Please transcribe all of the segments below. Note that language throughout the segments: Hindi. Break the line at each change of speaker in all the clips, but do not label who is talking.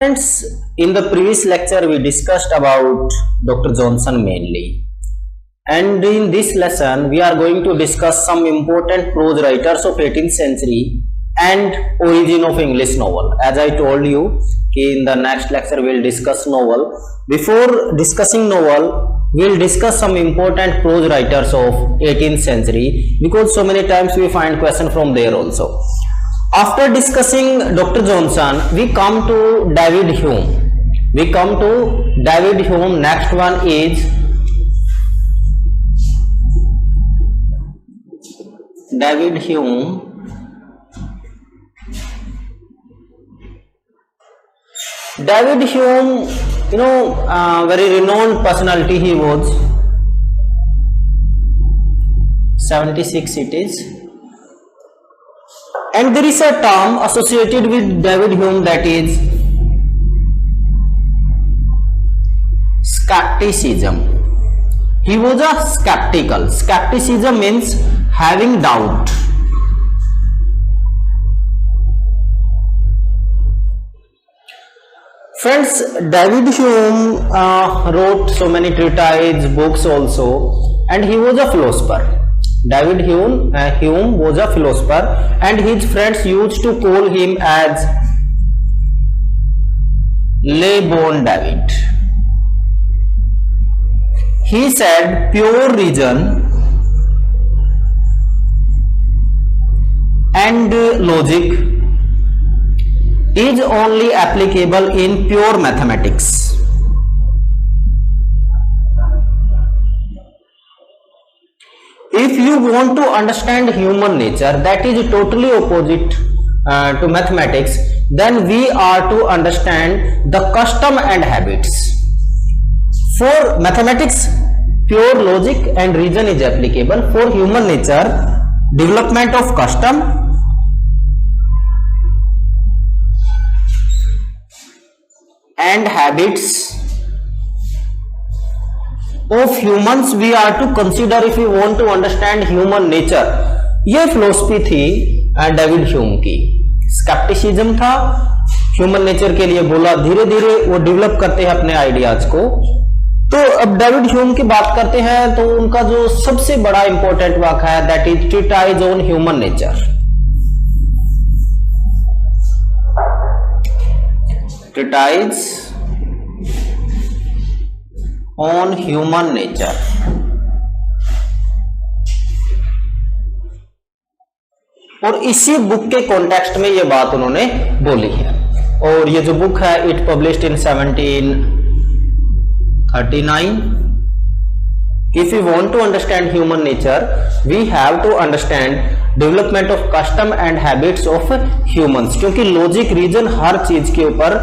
Friends, in the previous lecture we discussed about Dr. Johnson mainly, and in this lesson we are going to discuss some important prose writers of 18th century and origin of English novel. As I told you, in the next lecture we will discuss novel. Before discussing novel, we will discuss some important prose writers of 18th century, because so many times we find question from there also. After discussing Dr. Johnson, we come to David Hume. Next one is David Hume. David Hume, very renowned personality he was. 76 it is. And there is a term associated with David Hume, that is skepticism. He was a skeptical. Skepticism means having doubt. Friends, David Hume wrote so many treatises, books also, and he was a philosopher. David Hume was a philosopher, and his friends used to call him as Le Bon David. He said pure reason and logic is only applicable in pure mathematics. If you want to understand human nature, that is totally opposite to mathematics, then we are to understand the custom and habits. For mathematics, pure logic and reason is applicable. For human nature, development of custom and habits of humans we are to consider if we want to understand human nature. ये फिलोसफी थी डेविड ह्यूम की. स्केप्टिसिज्म था, ह्यूमन नेचर के लिए बोला. धीरे धीरे वो डेवलप करते हैं अपने आइडियाज को. तो अब डेविड ह्यूम की बात करते हैं तो उनका जो सबसे बड़ा इंपॉर्टेंट वर्क है, that is treatise on human nature. Treatise on human nature. और इसी बुक के कॉन्टेक्स्ट में ये बात उन्होंने बोली है. और ये जो बुक है, it published in 1739. If you want to understand human nature, we have to understand development of custom and habits of humans. क्योंकि लॉजिक रीजन हर चीज के ऊपर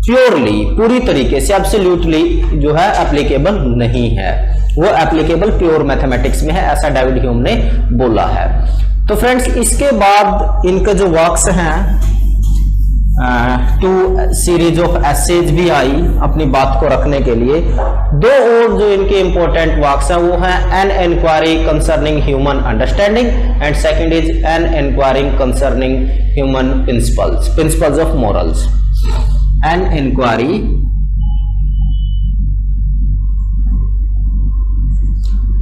प्योरली, पूरी तरीके से, एब्सोल्युटली जो है एप्लीकेबल नहीं है. वो एप्लीकेबल प्योर मैथमेटिक्स में है, ऐसा डेविड ह्यूम ने बोला है. तो फ्रेंड्स, इसके बाद इनके जो वर्क्स हैं, 2 सीरीज ऑफ एसेज भी आई अपनी बात को रखने के लिए. 2 और जो इनके इंपॉर्टेंट वर्क्स हैं वो है an inquiry concerning human understanding, and second is an inquiry concerning human principles of morals. An inquiry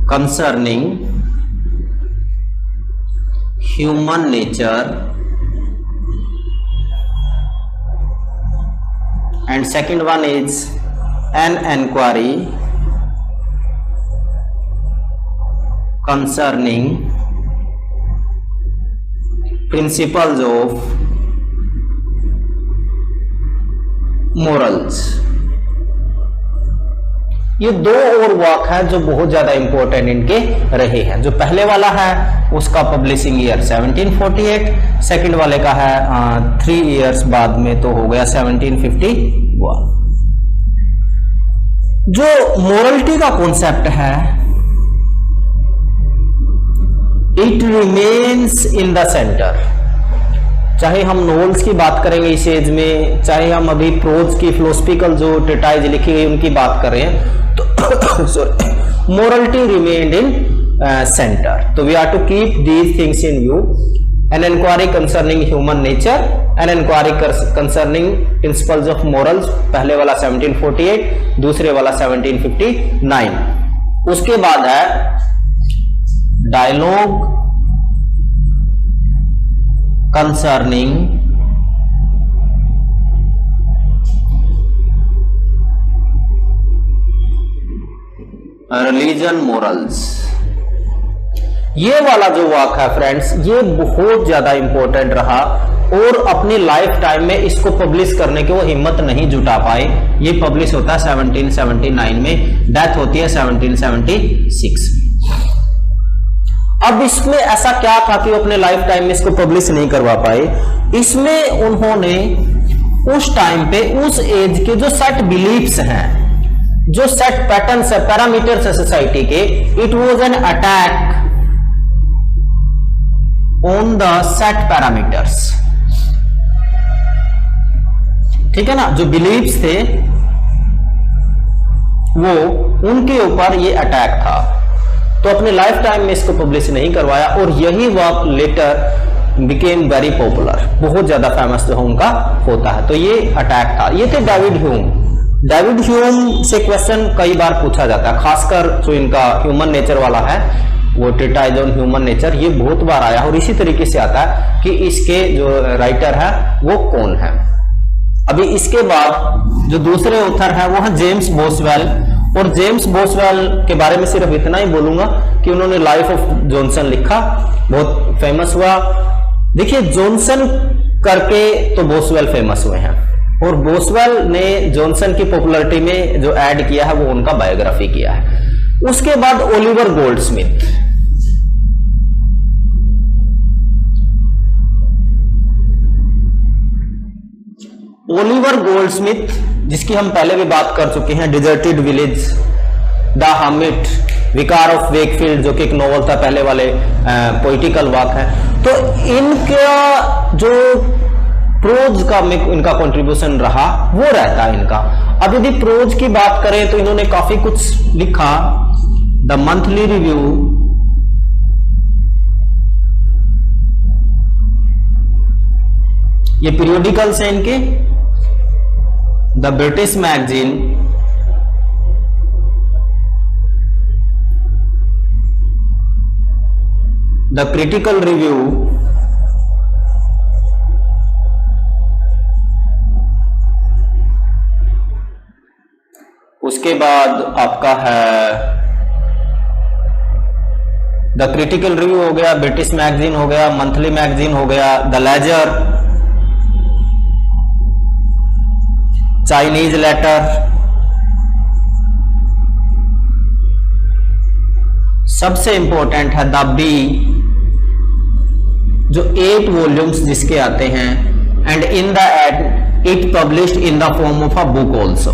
concerning human nature, and second one is an inquiry concerning principles of morals. ये 2 और वर्क है जो बहुत ज्यादा इंपॉर्टेंट इनके रहे हैं. जो पहले वाला है उसका पब्लिशिंग ईयर 1748, सेकंड वाले का है 3 इयर्स बाद में, तो हो गया 1751. जो मोरलिटी का कॉन्सेप्ट है, it remains in the centre. चाहे हम नॉवेल्स की बात करेंगे इस एज में, चाहे हम अभी प्रोज की फिलोसफिकल जो ट्रीटाइज लिखी गई उनकी बात कर रहे हैं, तो morality remained in center. So we have to keep these things in view. an inquiry concerning human nature, an inquiry concerning principles of morals, पहले वाला 1748, दूसरे वाला 1759। उसके बाद है डायलॉग कंसर्निंग रिलीजन मोरल्स। ये वाला जो वर्क है फ्रेंड्स, ये बहुत ज्यादा इंपॉर्टेंट रहा और अपनी लाइफ टाइम में इसको पब्लिश करने की वो हिम्मत नहीं जुटा पाए। ये पब्लिश होता है 1779 में, डेथ होती है 1776। अब इसमें ऐसा क्या था कि वो अपने लाइफ टाइम में इसको पब्लिश नहीं करवा पाए। इसमें उन्होंने उस टाइम पे उस एज के जो सेट बिलीफ्स हैं, जो सेट पैटर्न्स है, पैरामीटर्स है सोसाइटी के, it was an attack on the set parameters. ठीक है ना, जो बिलीव्स थे वो उनके ऊपर ये अटैक था। तो अपने लाइफ टाइम में इसको पब्लिश नहीं करवाया और यही work letter became very popular, बहुत ज्यादा फेमस जो उनका होता है। तो ये अटैक था। ये थे डेविड ह्यूम। डेविड ह्यूम से क्वेश्चन कई बार पूछा जाता है, खासकर जो इनका ह्यूमन नेचर वाला है, वो ट्रीटाइज ऑन ह्यूमन नेचर, ये बहुत बार आया और इसी तरीके से आता है कि इसके जो राइटर है वो कौन है। अभी इसके बाद जो दूसरे ऑथर है वो है जेम्स बोसवेल। और जेम्स बोसवेल के बारे में सिर्फ इतना ही बोलूंगा कि उन्होंने लाइफ ऑफ जॉनसन लिखा, बहुत फेमस हुआ। देखिए, जॉनसन करके तो बोसवेल फेमस हुए हैं और बोसवेल ने जॉनसन की पॉपुलैरिटी में जो ऐड किया है वो उनका बायोग्राफी किया है। उसके बाद ओलिवर गोल्डस्मिथ। ओलिवर गोल्डस्मिथ, जिसकी हम पहले भी बात कर चुके हैं, डिजर्टेड विलेज, द हर्मिट, विकार ऑफ वेकफील्ड, जो कि एक नॉवल था, पहले वाले पोइटिकल वर्क है। तो इनका जो प्रोज का में इनका कंट्रीब्यूशन रहा वो रहता है इनका। अब यदि प्रोज की बात करें तो इन्होंने काफी कुछ लिखा। द मंथली रिव्यू, ये पीरियोडिकल्स हैं इनके। The British magazine, the critical review, उसके बाद आपका है द क्रिटिकल रिव्यू हो गया, ब्रिटिश मैगजीन हो गया, मंथली मैगजीन हो गया, द लेजर, चाइनीज लेटर। सबसे इंपॉर्टेंट है द बी, जो 8 वॉल्यूम्स जिसके आते हैं, and in the end it published in the form of a book also.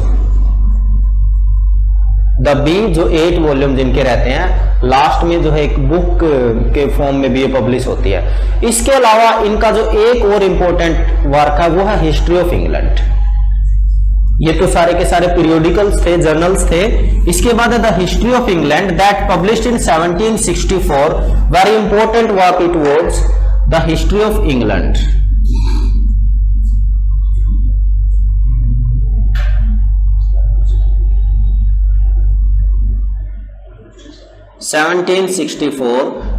The bee, जो 8 वॉल्यूम जिनके रहते हैं, लास्ट में जो है एक बुक के फॉर्म में भी ये पब्लिश होती है। इसके अलावा इनका जो एक और इंपॉर्टेंट वर्क है वो है हिस्ट्री ऑफ इंग्लैंड। ये तो सारे के सारे पीरियोडिकल्स थे, जर्नल्स थे। इसके बाद है the history of England that published in 1764। Very important work it was, the history of England.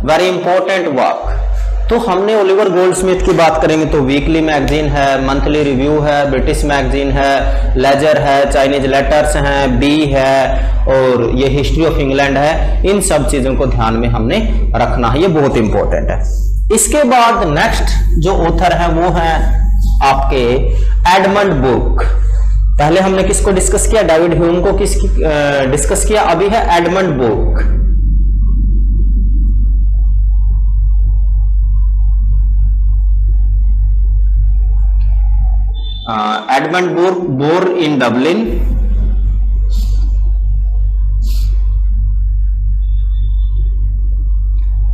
Very important work. तो हमने ओलिवर गोल्डस्मिथ की बात करेंगे तो वीकली मैगजीन है, मंथली रिव्यू है, ब्रिटिश मैगजीन है, लेजर है, चाइनीज लेटर्स हैं, बी है और ये हिस्ट्री ऑफ इंग्लैंड है। इन सब चीजों को ध्यान में हमने रखना है, ये बहुत इंपॉर्टेंट है। इसके बाद नेक्स्ट जो ऑथर है वो है आपके एडमंड बुर्क। पहले हमने किसको डिस्कस किया? डेविड ह्यूम को डिस्कस किया। अभी है Edmund बुर्क। Edmund Burke, born in Dublin,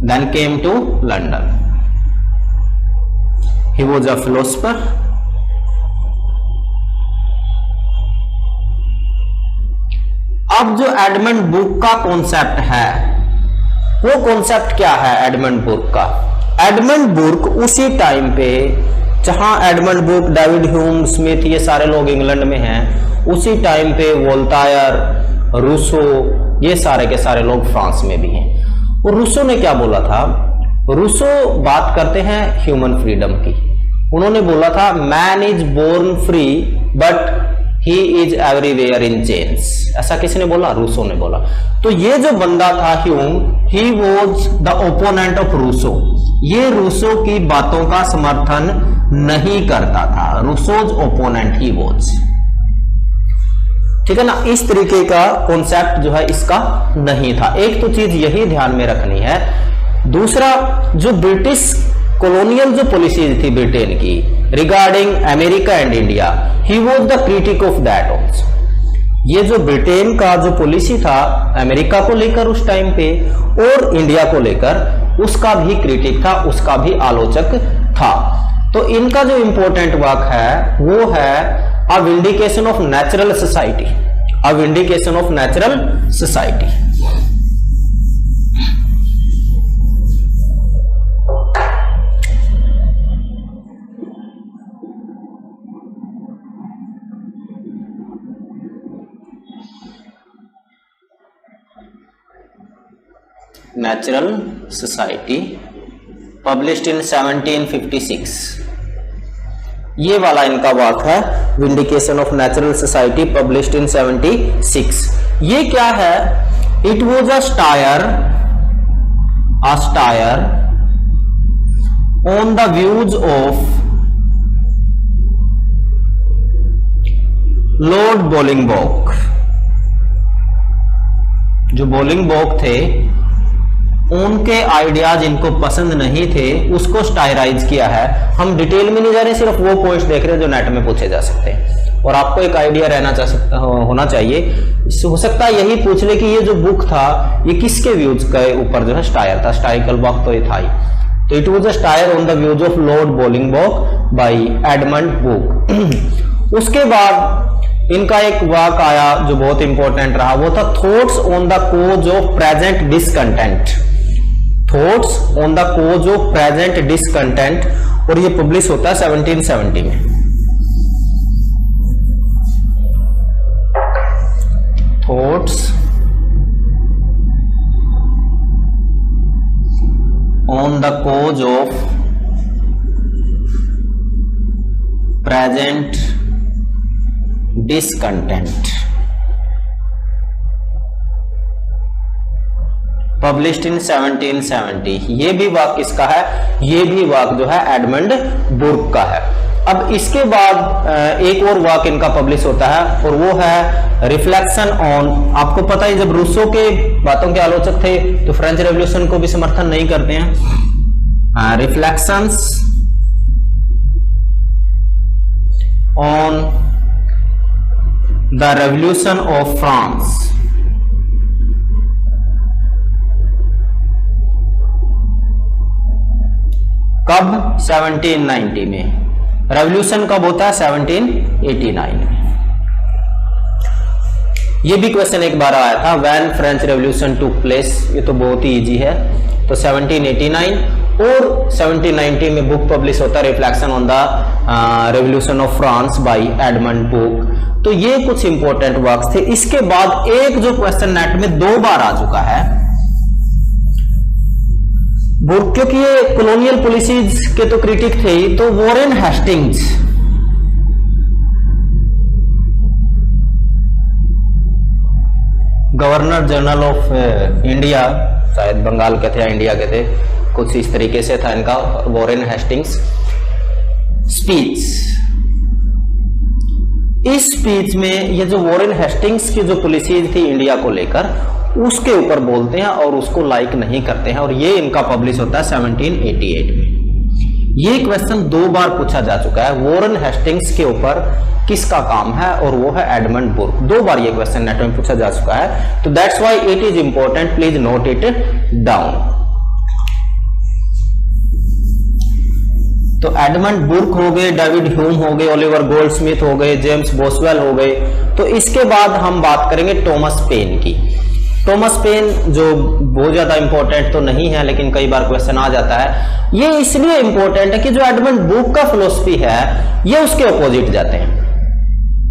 then came to London. He was a philosopher. अब जो एडमंड बुर्क का कॉन्सेप्ट है, वो कॉन्सेप्ट क्या है एडमंड बुर्क का? एडमंड बुर्क उसी टाइम पे, जहां एडमंड बुर्क, डेविड ह्यूम, स्मिथ, ये सारे लोग इंग्लैंड में हैं, उसी टाइम पे वोल्टायर, रूसो, ये सारे के सारे लोग फ्रांस में भी हैं। और रूसो ने क्या बोला था? रूसो बात करते हैं ह्यूमन फ्रीडम की। उन्होंने बोला था man is born free but he is everywhere in chains. ऐसा किसने बोला? रूसो ने बोला। तो ये जो बंदा था Hume, he was the opponent of Rousseau. ये रूसो की बातों का समर्थन नहीं करता था। Rousseau's opponent he was. ठीक है ना? इस तरीके का कॉन्सेप्ट जो है इसका नहीं था। एक तो चीज यही ध्यान में रखनी है। दूसरा, जो ब्रिटिश कॉलोनियल जो पॉलिसीज थी ब्रिटेन की regarding America and India, he was the critic of that also. ये जो ब्रिटेन का जो पॉलिसी था अमेरिका को लेकर उस टाइम पे और इंडिया को लेकर, उसका भी क्रिटिक था, उसका भी आलोचक था। तो इनका जो इंपॉर्टेंट वर्क है वो है a vindication of natural society. A vindication of natural society. Natural society published in 1756। ये वाला इनका वर्क है, vindication of natural society, published in 76। ये क्या है? It was a satire on the views of Lord Bolingbroke. जो बोलिंगब्रोक थे, उनके आइडियाज इनको पसंद नहीं थे, उसको स्टायराइज किया है। हम डिटेल में नहीं जा रहे, सिर्फ वो पॉइंट्स देख रहे हैं जो नेट में पूछे जा सकते हैं। और आपको एक आइडिया होना चाहिए। हो सकता है यही पूछ ले कि ये जो बुक था ये किसके व्यूज के ऊपर जो है स्टायर था। स्टाइकल बुक तो ये था ही। तो it was a satire on the views of Lord Bolingbroke by Edmund Burke. उसके बाद इनका एक वर्क आया जो बहुत इंपॉर्टेंट रहा, वो था thoughts on the cause of present discontent. Thoughts on the cause of present discontent, और ये पब्लिश होता है 1770 में। Thoughts on the cause of present discontent, published in 1770। ये भी वर्क किसका है? ये भी वर्क जो है एडमंड बुर्क का है। अब इसके बाद एक और वर्क इनका पब्लिश होता है और वो है रिफ्लेक्शन ऑन। आपको पता है जब रूसो के बातों के आलोचक थे तो फ्रेंच रेवोल्यूशन को भी समर्थन नहीं करते हैं। Reflections on the revolution of France. कब? 1790 में। रेवोल्यूशन कब होता है? 1789 में। ये भी क्वेश्चन एक बार आया था, when French revolution took place. ये तो बहुत ही इजी है। तो 1789 और 1790 में बुक पब्लिश होता है reflection on the revolution of France by Edmund Burke. तो ये कुछ इंपॉर्टेंट वर्क्स थे। इसके बाद एक जो क्वेश्चन नेट में 2 बार आ चुका है बुर्क, क्योंकि ये कॉलोनियल पॉलिसीज के तो क्रिटिक थे ही, तो Warren Hastings, governor general of India, शायद बंगाल के थे या इंडिया के थे, कुछ इस तरीके से था इनका वॉरेन हेस्टिंग्स स्पीच। इस स्पीच में ये जो वॉरेन हेस्टिंग्स की जो पॉलिसीज थी इंडिया को लेकर, उसके ऊपर बोलते हैं और उसको लाइक नहीं करते हैं, और ये इनका पब्लिश होता है 1788 में। ये क्वेश्चन 2 बार पूछा जा चुका है, वॉरेन हेस्टिंग्स के ऊपर किसका काम है, और वो है एडमंड बुर्क। 2 बार ये क्वेश्चन नेट में पूछा जा चुका है, तो that's why it is important, please note it down. तो एडमंड बुर्क हो गए, डेविड ह्यूम हो गए, ओलिवर गोल्डस्मिथ हो गए, जेम्स बोसवेल हो गए। तो इसके बाद हम बात करेंगे थॉमस पेन की। टॉमस पेन जो बहुत ज्यादा इंपॉर्टेंट तो नहीं है लेकिन कई बार क्वेश्चन आ जाता है, ये इसलिए इंपॉर्टेंट है कि जो एडमंड बुक का फिलोसफी है ये उसके ऑपोजिट जाते हैं।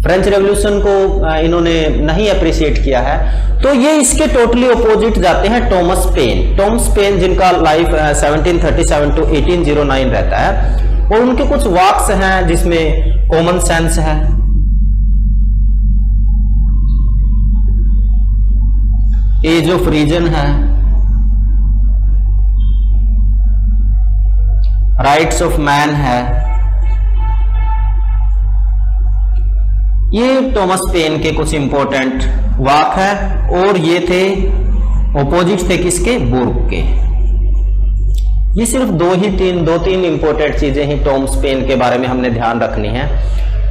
फ्रेंच रेवोल्यूशन को इन्होंने नहीं अप्रिशिएट किया है, तो ये इसके टोटली ऑपोजिट जाते हैं टॉमस पेन जिनका लाइफ 1737 टू 1809 रहता है, और उनके कुछ वर्क्स हैं जिसमें कॉमन सेंस है, एज ऑफ रीजन है, राइट्स ऑफ मैन है। ये टॉमस पेन के कुछ इंपॉर्टेंट वाक है, और ये थे ऑपोजिट थे किसके, बुर्क के। ये सिर्फ दो तीन इंपॉर्टेंट चीजें ही टॉमस पेन के बारे में हमने ध्यान रखनी है,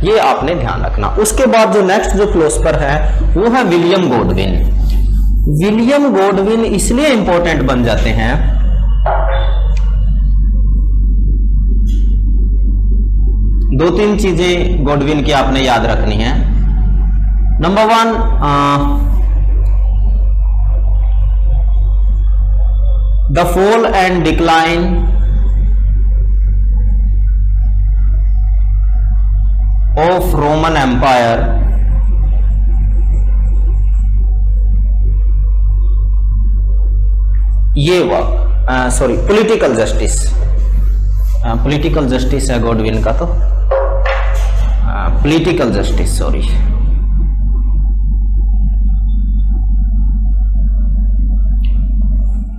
ये आपने ध्यान रखना। उसके बाद जो नेक्स्ट जो फिलोसफर है वो है विलियम गॉडविन इसलिए इंपॉर्टेंट बन जाते हैं, दो तीन चीजें गॉडविन की आपने याद रखनी है। Number 1, the fall and decline of Roman empire ये पॉलिटिकल जस्टिस है गॉडविन का, तो political justice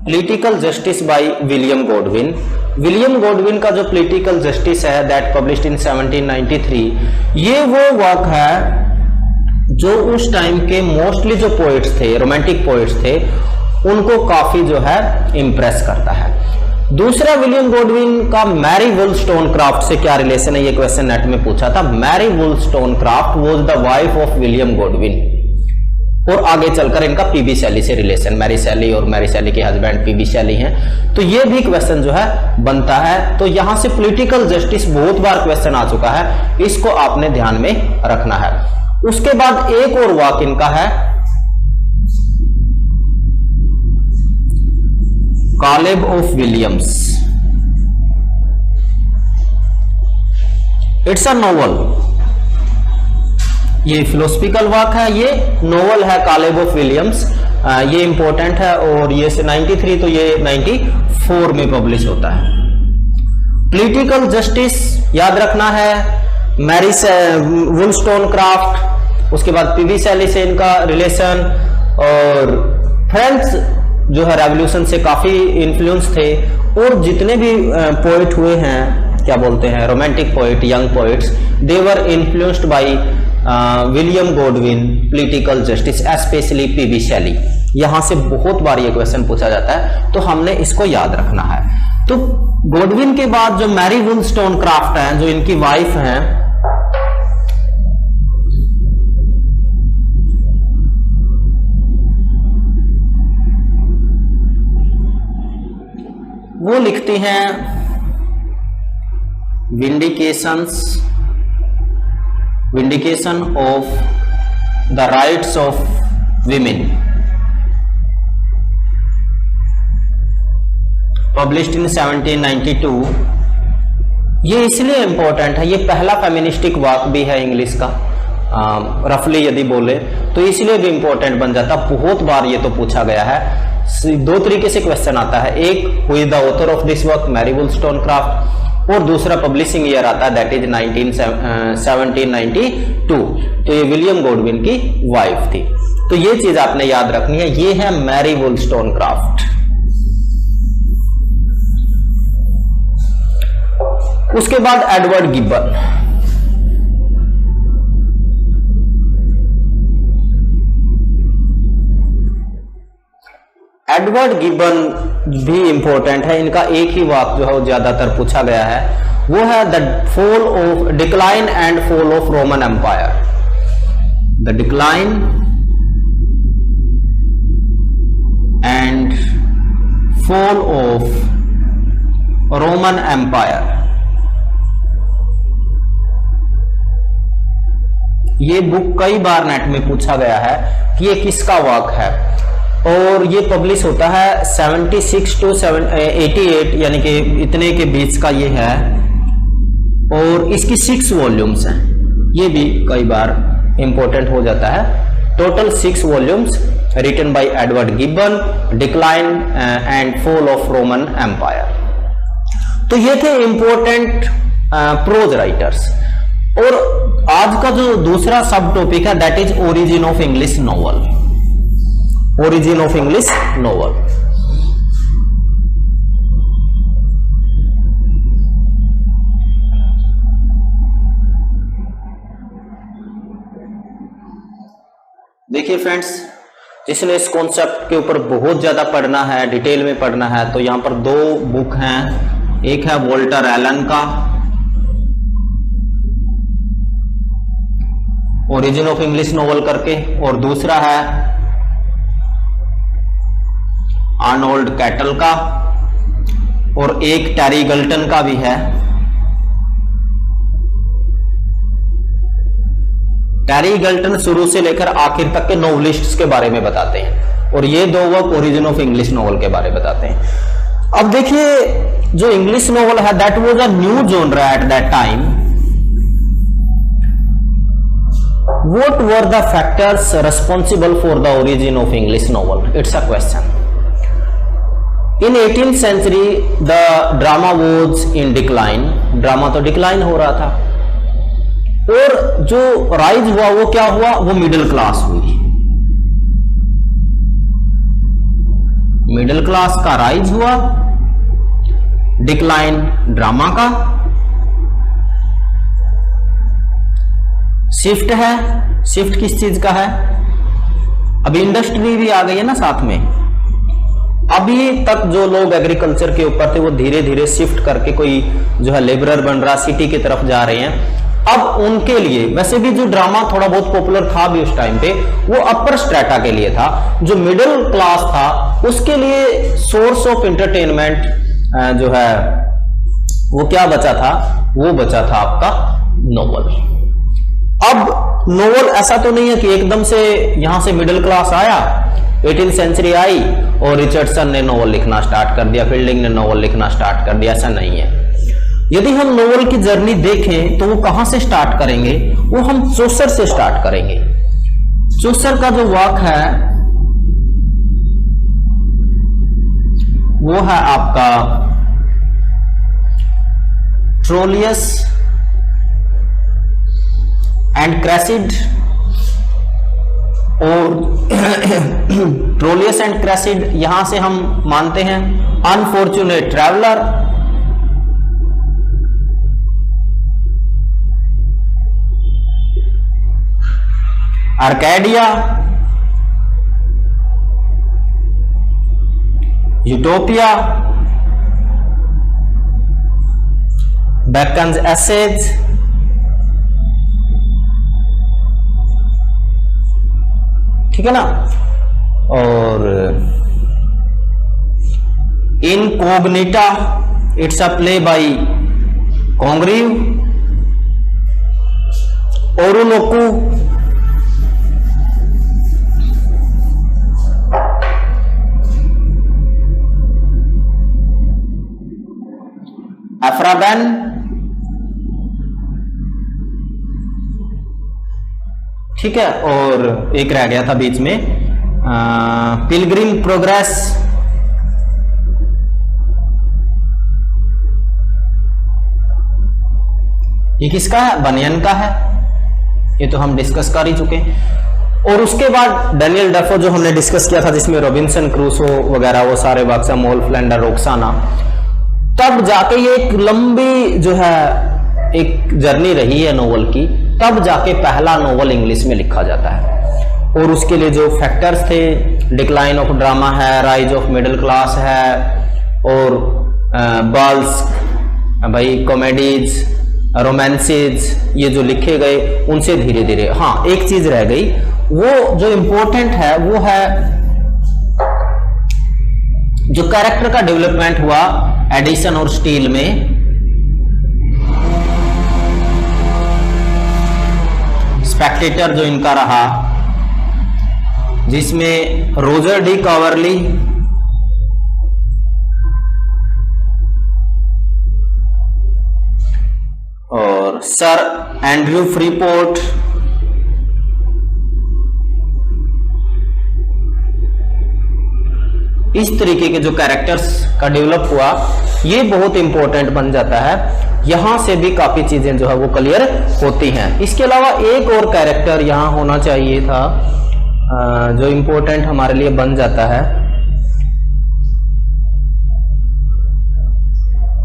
political justice by William Godwin का जो पॉलिटिकल जस्टिस है दैट पब्लिश्ड इन 1793, ये वो वर्क है जो उस टाइम के मोस्टली जो पोएट्स थे, रोमांटिक पोएट्स थे, उनको काफी जो है इंप्रेस करता है। दूसरा, विलियम गॉडविन का मैरी वुllstonecraft से क्या रिलेशन है, ये क्वेश्चन नेट में पूछा था। Mary Wollstonecraft was the wife of William Godwin, और आगे चलकर इनका पीबी शैली से रिलेशन, मैरी शैली और मैरी शैली के हस्बैंड पीबी शैली हैं, तो ये भी क्वेश्चन जो है बनता है। तो यहां से पॉलिटिकल जस्टिस बहुत बार क्वेश्चन आ चुका है, इसको आपने ध्यान में रखना है। उसके बाद एक और वाक इनका है, Caleb of Williams. It's a novel, ये फिलोसफिकल वर्क है, ये नोवेल है कालेब ऑफ विलियम्स, ये इंपॉर्टेंट है, और ये से 93 तो ये 94 में पब्लिश होता है। पॉलिटिकल जस्टिस याद रखना है, मैरी वुllstonecraft, उसके बाद पीबी शैली से इनका रिलेशन, और फ्रेंच जो है रेवोल्यूशन से काफी इन्फ्लुएंस थे, और जितने भी पोएट हुए हैं, क्या बोलते हैं, romantic poet, young poets, they were influenced by William Godwin, political justice, specially PB Shelley. यहां से बहुत बार ये क्वेश्चन पूछा जाता है, तो हमने इसको याद रखना है। तो गॉडविन के बाद जो मैरी वुllstonecraft है, जो इनकी वाइफ हैं, वो लिखती हैं vindication of the rights of women, published in 1792। ये इसलिए इंपॉर्टेंट है, ये पहला फेमिनिस्टिक वर्क भी है इंग्लिश का, रफली यदि बोले तो इसलिए भी इंपॉर्टेंट बन जाता। बहुत बार ये तो पूछा गया है, दो तरीके से क्वेश्चन आता है, एक who is the author of this work, Mary Wollstonecraft, और दूसरा पब्लिशिंग ईयर आता है दैट इज 1792। तो ये विलियम गॉडविन की वाइफ थी, तो ये चीज आपने याद रखनी है, ये है मैरी वुllstonecraft। उसके बाद एडवर्ड गिब्बन। एडवर्ड गिब्बन भी इंपॉर्टेंट है, इनका एक ही वाक जो है वो ज्यादातर पूछा गया है, वो है the fall of decline and fall of Roman empire. The decline and fall of Roman empire, ये बुक कई बार नेट में पूछा गया है कि ये किसका वर्क है, और ये पब्लिश होता है 76 to 88 यानी कि इतने के बीच का ये है, और इसकी 6 वॉल्यूम्स हैं। ये भी कई बार इंपॉर्टेंट हो जाता है। Total 6 volumes written by Edward Gibbon, decline and fall of Roman empire. तो ये थे इंपॉर्टेंट प्रोज राइटर्स। और आज का जो दूसरा सब टॉपिक है that is origin of English novel. Origin of English novel. देखिए फ्रेंड्स, जिसने इस कॉन्सेप्ट के ऊपर बहुत ज्यादा पढ़ना है, डिटेल में पढ़ना है, तो यहां पर 2 बुक हैं। एक है वॉल्टर एलन का ओरिजिन ऑफ इंग्लिश नॉवल करके, और दूसरा है आर्नोल्ड कैटल का, और एक टैरी गल्टन का भी है। टैरी गल्टन शुरू से लेकर आखिर तक के नॉवलिस्ट्स के बारे में बताते हैं, और ये 2 work origin of English novel के बारे में बताते हैं। अब देखिए, जो इंग्लिश नॉवल है that was a new genre at that time. What were the factors responsible for the origin of English novel? It's a question. In 18th century the drama was in decline। Drama तो डिक्लाइन हो रहा था, और जो राइज हुआ वो क्या हुआ? वो मिडिल क्लास हुई। मिडिल क्लास का राइज हुआ, डिक्लाइन ड्रामा का। शिफ्ट है, शिफ्ट किस चीज का है? अभी इंडस्ट्री भी आ गई है ना साथ में। अभी तक जो लोग एग्रीकल्चर के ऊपर थे वो धीरे धीरे शिफ्ट करके कोई जो है लेबरर बन रहा, सिटी की तरफ जा रहे हैं। अब उनके लिए, वैसे भी जो ड्रामा थोड़ा बहुत पॉपुलर था भी उस टाइम पे, वो अपर स्ट्रेटा के लिए था। जो मिडिल क्लास था उसके लिए सोर्स ऑफ एंटरटेनमेंट जो है वो क्या बचा था? वो बचा था आपका नोवेल। अब नोवेल ऐसा तो नहीं है कि एकदम से यहां से मिडिल क्लास आया, 18th सेंचुरी आई और रिचर्डसन ने नोवेल लिखना स्टार्ट कर दिया, फील्डिंग ने नोवेल लिखना स्टार्ट कर दिया, ऐसा नहीं है। यदि हम नोवेल की जर्नी देखें तो वो कहां से स्टार्ट करेंगे? वो हम चौसर से स्टार्ट करेंगे। चौसर का जो वर्क है वो है आपका ट्रोलियस एंड क्रेसिड, और ट्रोलियस एंड क्रेसिड यहां से हम मानते हैं unfortunate traveller, Arcadia, Utopia, Bacon's essays, ठीक है ना, और Incognita, it's a play by Congreve, Oroonoko, Aphra Behn, ठीक है, और एक रह गया था बीच में पिलग्रिम प्रोग्रेस, ये किसका है? बनियन का है। ये तो हम डिस्कस कर ही चुके हैं। और उसके बाद डैनियल डेफो जो हमने डिस्कस किया था, जिसमें रॉबिन्सन क्रूसो वगैरह वो सारे बाक्सा, मोल फ्लेंडर, रोक्साना, तब जाके ये एक लंबी जो है एक जर्नी रही है नोवेल की, तब जाके पहला नोवेल इंग्लिश में लिखा जाता है। और उसके लिए जो फैक्टर्स थे, डिक्लाइन ऑफ ड्रामा है, राइज ऑफ मिडिल क्लास है, और बल्स भाई कॉमेडीज, रोमांसेज, ये जो लिखे गए उनसे धीरे धीरे। हाँ, एक चीज रह गई, वो जो इंपॉर्टेंट है वो है जो कैरेक्टर का डेवलपमेंट हुआ एडिसन और स्टील में। स्पेक्टेटर जो इनका रहा जिसमें रोजर डी कॉवरली, और सर एंड्रयू फ्रीपोर्ट, इस तरीके के जो कैरेक्टर्स का डेवलप हुआ, ये बहुत इंपॉर्टेंट बन जाता है। यहां से भी काफी चीजें जो है वो क्लियर होती हैं। इसके अलावा एक और कैरेक्टर यहां होना चाहिए था जो इंपॉर्टेंट हमारे लिए बन जाता है,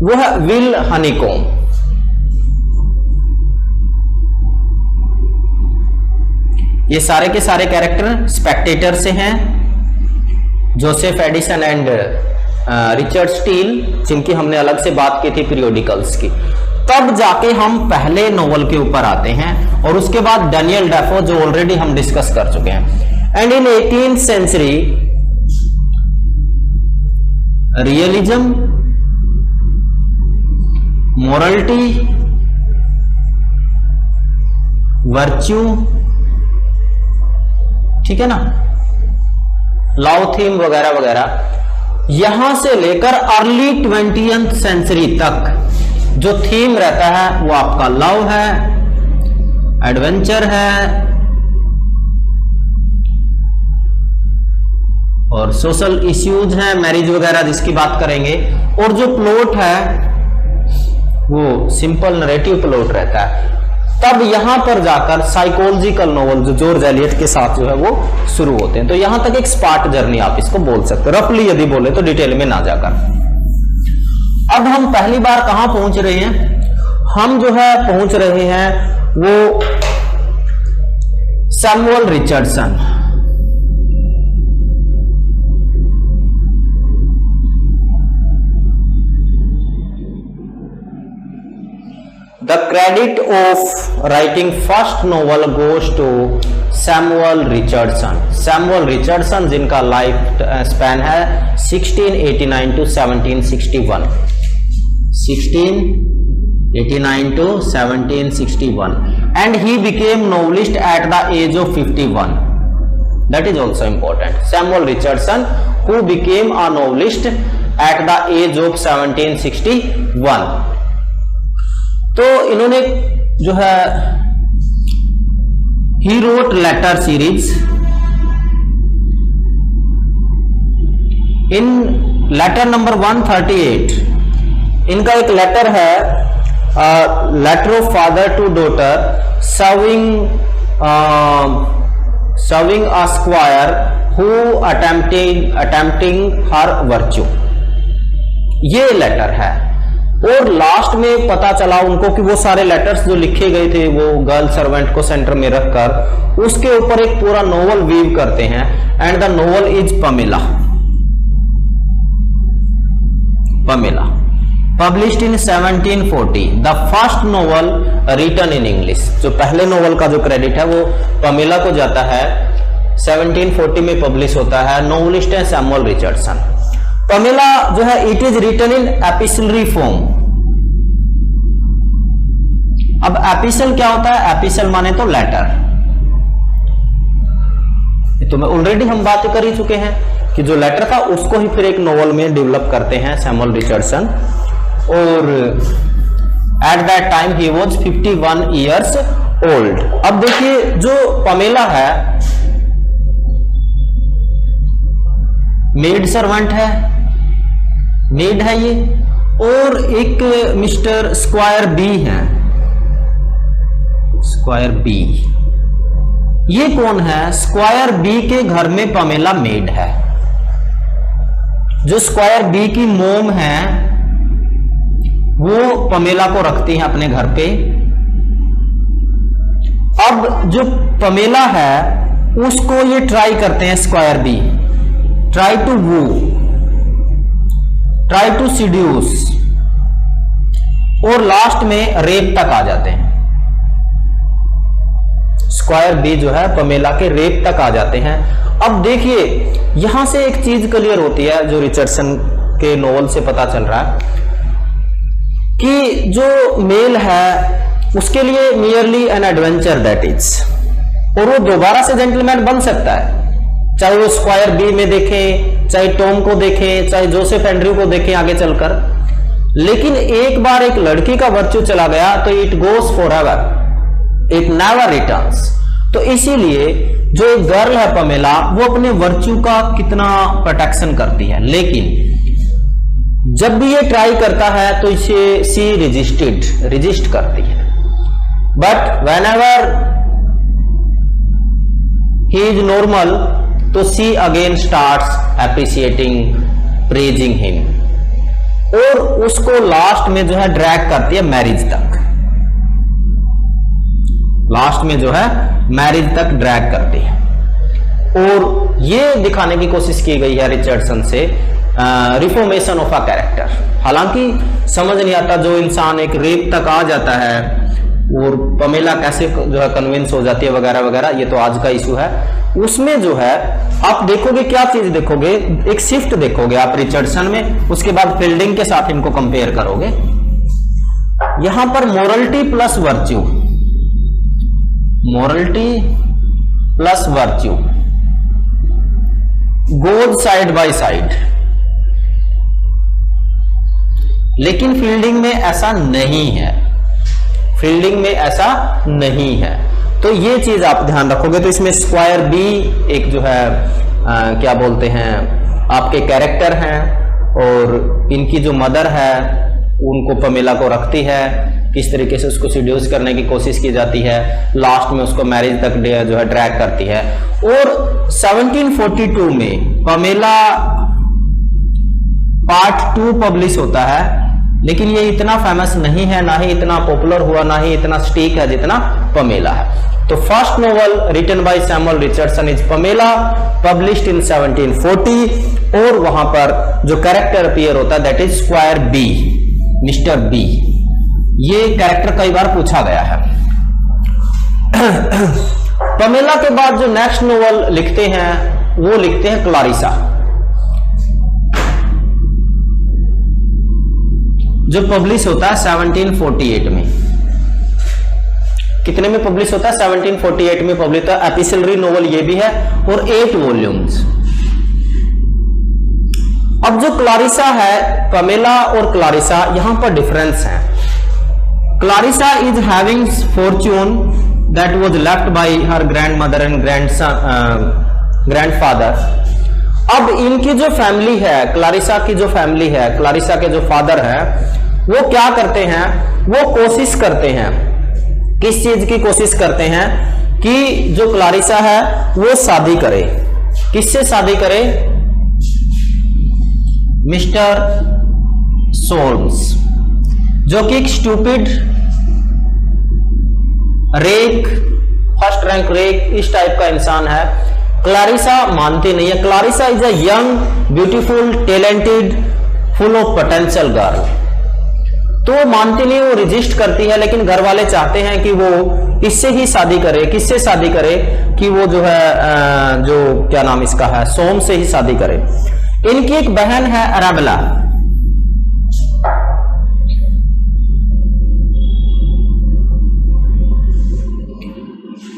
वो है विल हनीकॉम। ये सारे के सारे कैरेक्टर स्पेक्टेटर से हैं, Joseph Addison and Richard Steele, जिनकी हमने अलग से बात की थी पीरियोडिकल्स की। तब जाके हम पहले नोवेल के ऊपर आते हैं और उसके बाद डैनियल डेफो, जो ऑलरेडी हम डिस्कस कर चुके हैं। And in 18th century realism, morality, virtue, ठीक है ना, लव थीम वगैरह वगैरह, यहां से लेकर अर्ली 20th सेंचुरी तक जो थीम रहता है वो आपका लव है, एडवेंचर है और सोशल इश्यूज हैं, मैरिज वगैरह जिसकी बात करेंगे। और जो प्लॉट है वो सिंपल नरेटिव प्लॉट रहता है। तब यहां पर जाकर साइकोलॉजिकल नोवेल जो जॉर्ज एलियट के साथ जो है वो शुरू होते हैं। तो यहां तक एक स्पार्ट जर्नी आप इसको बोल सकते हो, रफली यदि बोले तो, डिटेल में ना जाकर। अब हम पहली बार कहां पहुंच रहे हैं? हम जो है पहुंच रहे हैं वो Samuel Richardson. The credit of writing first novel goes to Samuel Richardson. Samuel Richardson जिनका लाइफ स्पैन है 1689 to 1761, 1689 to 1761, and he became novelist at the age of 51. That is also important. Samuel Richardson, who became a novelist at the age of 1761. तो इन्होंने जो है he wrote letter series in letter number 138। इनका एक लेटर है, letter of father to daughter serving a squire who attempting her virtue, ये लेटर है। और लास्ट में पता चला उनको कि वो सारे लेटर्स जो लिखे गए थे वो गर्ल सर्वेंट को सेंटर में रखकर उसके ऊपर एक पूरा नोवेल वीव करते हैं। And the novel is Pamela, Pamela published in 1740, the first novel written in English. जो पहले नोवेल का जो क्रेडिट है वो पमेला को जाता है, 1740 में पब्लिश होता है। नोवेलिस्ट है सैमुअल रिचर्डसन। पमेला जो है it is written in epistolary form. अब एपिसल क्या होता है? एपिसल माने तो लेटर। तो मैं ऑलरेडी हम बात कर ही चुके हैं कि जो लेटर था उसको ही फिर एक नोवेल में डेवलप करते हैं सैमुअल रिचर्डसन। और at that time he was 51 years old. अब देखिए जो पमेला है मेड सर्वेंट है, मेड है ये, और एक मिस्टर स्क्वायर बी है, स्क्वायर बी। ये कौन है? स्क्वायर बी के घर में पमेला मेड है। जो स्क्वायर बी की मोम है वो पमेला को रखती है अपने घर पे। अब जो पमेला है उसको ये ट्राई करते हैं squire B, try to woo, try to seduce, और लास्ट में रेप तक आ जाते हैं। स्क्वायर बी जो है पमेला के रेप तक आ जाते हैं। अब देखिए यहां से एक चीज क्लियर होती है जो रिचर्डसन के नोवेल से पता चल रहा है कि जो मेल है उसके लिए merely an adventure that is, और वो दोबारा से जेंटलमैन बन सकता है चाहे वो स्क्वायर बी में देखें, चाहे टॉम को देखें, चाहे जोसेफ एंड्रयू को देखें आगे चलकर। लेकिन एक बार एक लड़की का वर्च्यू चला गया तो it goes forever, it never returns. तो इसीलिए जो एक गर्ल है पमेला, वो अपने वर्च्यू का कितना प्रोटेक्शन करती है, लेकिन जब भी ये ट्राई करता है तो इसे सी रिजिस्ट करती है। But when ever he is normal तो see again starts एप्रिसिएटिंग, praising him, और उसको लास्ट में जो है ड्रैग करती है मैरिज तक, लास्ट में जो है मैरिज तक ड्रैग करती है। और ये दिखाने की कोशिश की गई है रिचर्डसन से रिफॉर्मेशन ऑफ अ कैरेक्टर। हालांकि समझ नहीं आता जो इंसान एक रेप तक आ जाता है और पमेला कैसे जो है कन्विंस हो जाती है वगैरह वगैरह, ये तो आज का इशू है। उसमें जो है आप देखोगे क्या चीज देखोगे, एक शिफ्ट देखोगे आप रिचर्डसन में, उसके बाद फील्डिंग के साथ इनको कंपेयर करोगे। यहां पर morality plus virtue, morality plus virtue goes side by side, लेकिन फील्डिंग में ऐसा नहीं है, फील्डिंग में ऐसा नहीं है। तो ये चीज आप ध्यान रखोगे। तो इसमें स्क्वायर बी एक जो है क्या बोलते हैं आपके कैरेक्टर हैं, और इनकी जो मदर है उनको पमेला को रखती है, किस तरीके से उसको सीड्यूस करने की कोशिश की जाती है, लास्ट में उसको मैरिज तक जो है ड्रैग करती है। और 1742 में पमेला पार्ट 2 पब्लिश होता है, लेकिन ये इतना फेमस नहीं है, ना ही इतना पॉपुलर हुआ, ना ही इतना स्टीक है जितना पमेला है। तो first novel written by Samuel Richardson is Pamela, published in 1740, और वहां पर जो कैरेक्टर अपीयर होता है that is squire B, mister B. ये कैरेक्टर कई बार पूछा गया है। पमेला के बाद जो नेक्स्ट नोवेल लिखते हैं वो लिखते हैं क्लारिसा, जो पब्लिश होता है 1748 में। कितने में पब्लिश होता है? 1748 में पब्लिश होता है। एपिसलरी नोवेल ये भी है और 8 वॉल्यूम्स। अब जो क्लारिसा है, पमेला और क्लारिसा, यहां पर डिफरेंस है। Clarissa is having Fortune that was left by her grandmother and grandfather. अब इनकी जो फैमिली है, क्लारिसा की जो फैमिली है, क्लारिसा के जो फादर है, वो क्या करते हैं, वो कोशिश करते हैं, किस चीज की कोशिश करते हैं कि जो क्लारिसा है वो शादी करे। किससे शादी करे? मिस्टर सोल्म्स, जो कि एक stupid rake, first rank rake, इस टाइप का इंसान है। क्लारिसा मानती नहीं है। Clarissa is a young, beautiful, talented, full of potential girl. तो वो मानती नहीं, वो रिजिस्ट करती है, लेकिन घर वाले चाहते हैं कि वो इससे ही शादी करे। किससे शादी करे? कि वो जो है जो क्या नाम इसका है, सोम से ही शादी करे। इनकी एक बहन है अराबेला,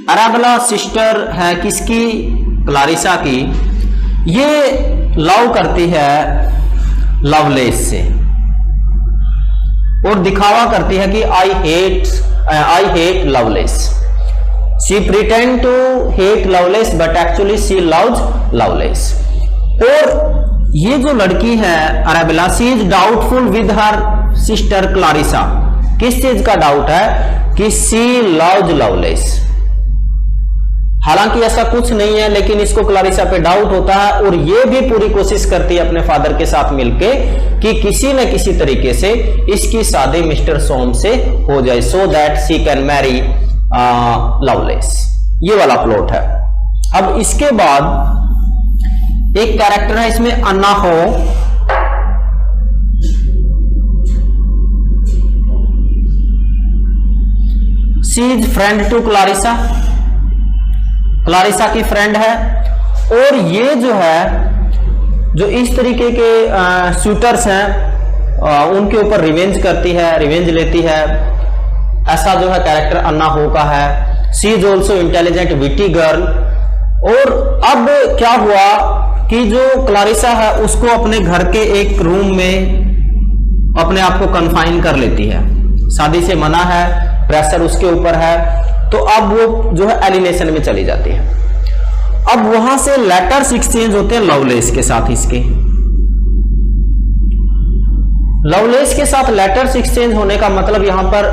अराबेला सिस्टर है किसकी? क्लारिसा की। ये लव करती है लवलेस से और दिखावा करती है कि I hate Lovelace. She pretend to hate Lovelace but actually she loves Lovelace. और ये जो लड़की है Arabella, she is doubtful with her sister Clarissa. किस चीज का डाउट है? कि शी लव्स लवलेस। हालांकि ऐसा कुछ नहीं है, लेकिन इसको क्लारिसा पे डाउट होता है और ये भी पूरी कोशिश करती है अपने फादर के साथ मिलके कि किसी न किसी तरीके से इसकी शादी मिस्टर सोम से हो जाए, so that she can marry loveless. ये वाला प्लॉट है। अब इसके बाद एक कैरेक्टर है इसमें, Anna Howe. She is friend to Clarissa, Clarissa की फ्रेंड है। और ये जो है, जो इस तरीके के शूटर्स हैं उनके ऊपर रिवेंज करती है, रिवेंज लेती है। ऐसा जो है कैरेक्टर अन्ना हो का है। She is also intelligent, witty girl. और अब क्या हुआ कि जो क्लारिसा है उसको अपने घर के एक रूम में अपने आप को कन्फाइन कर लेती है, शादी से मना है, प्रेशर उसके ऊपर है, तो अब वो जो है एलिनेशन में चली जाती है। अब वहां से लेटर्स एक्सचेंज होते हैं लवलेस के साथ। इसके लवलेस के साथ लेटर्स एक्सचेंज होने का मतलब यहां पर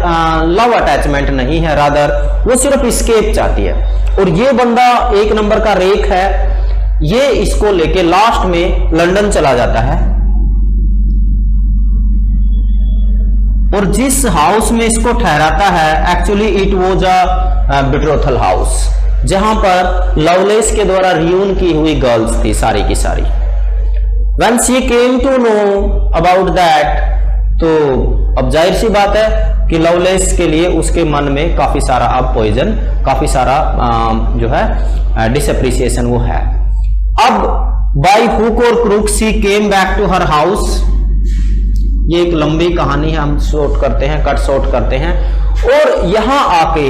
लव अटैचमेंट नहीं है, रादर वो सिर्फ एस्केप चाहती है। और ये बंदा एक नंबर का रेक है, ये इसको लेके लास्ट में लंदन चला जाता है और जिस हाउस में इसको ठहराता है actually it was a betrothal house, जहां पर लवलेस के द्वारा रियून की हुई गर्ल्स थी सारी की सारी। When she came to know about that, तो अब जाहिर सी बात है कि लवलेस के लिए उसके मन में काफी सारा अब पॉइजन, काफी सारा जो है डिसअप्रिसिएशन वो है। अब बाय हुक और crook she came back to her house. ये एक लंबी कहानी है, हम शॉर्ट करते हैं, कट शॉर्ट करते हैं। और यहां आके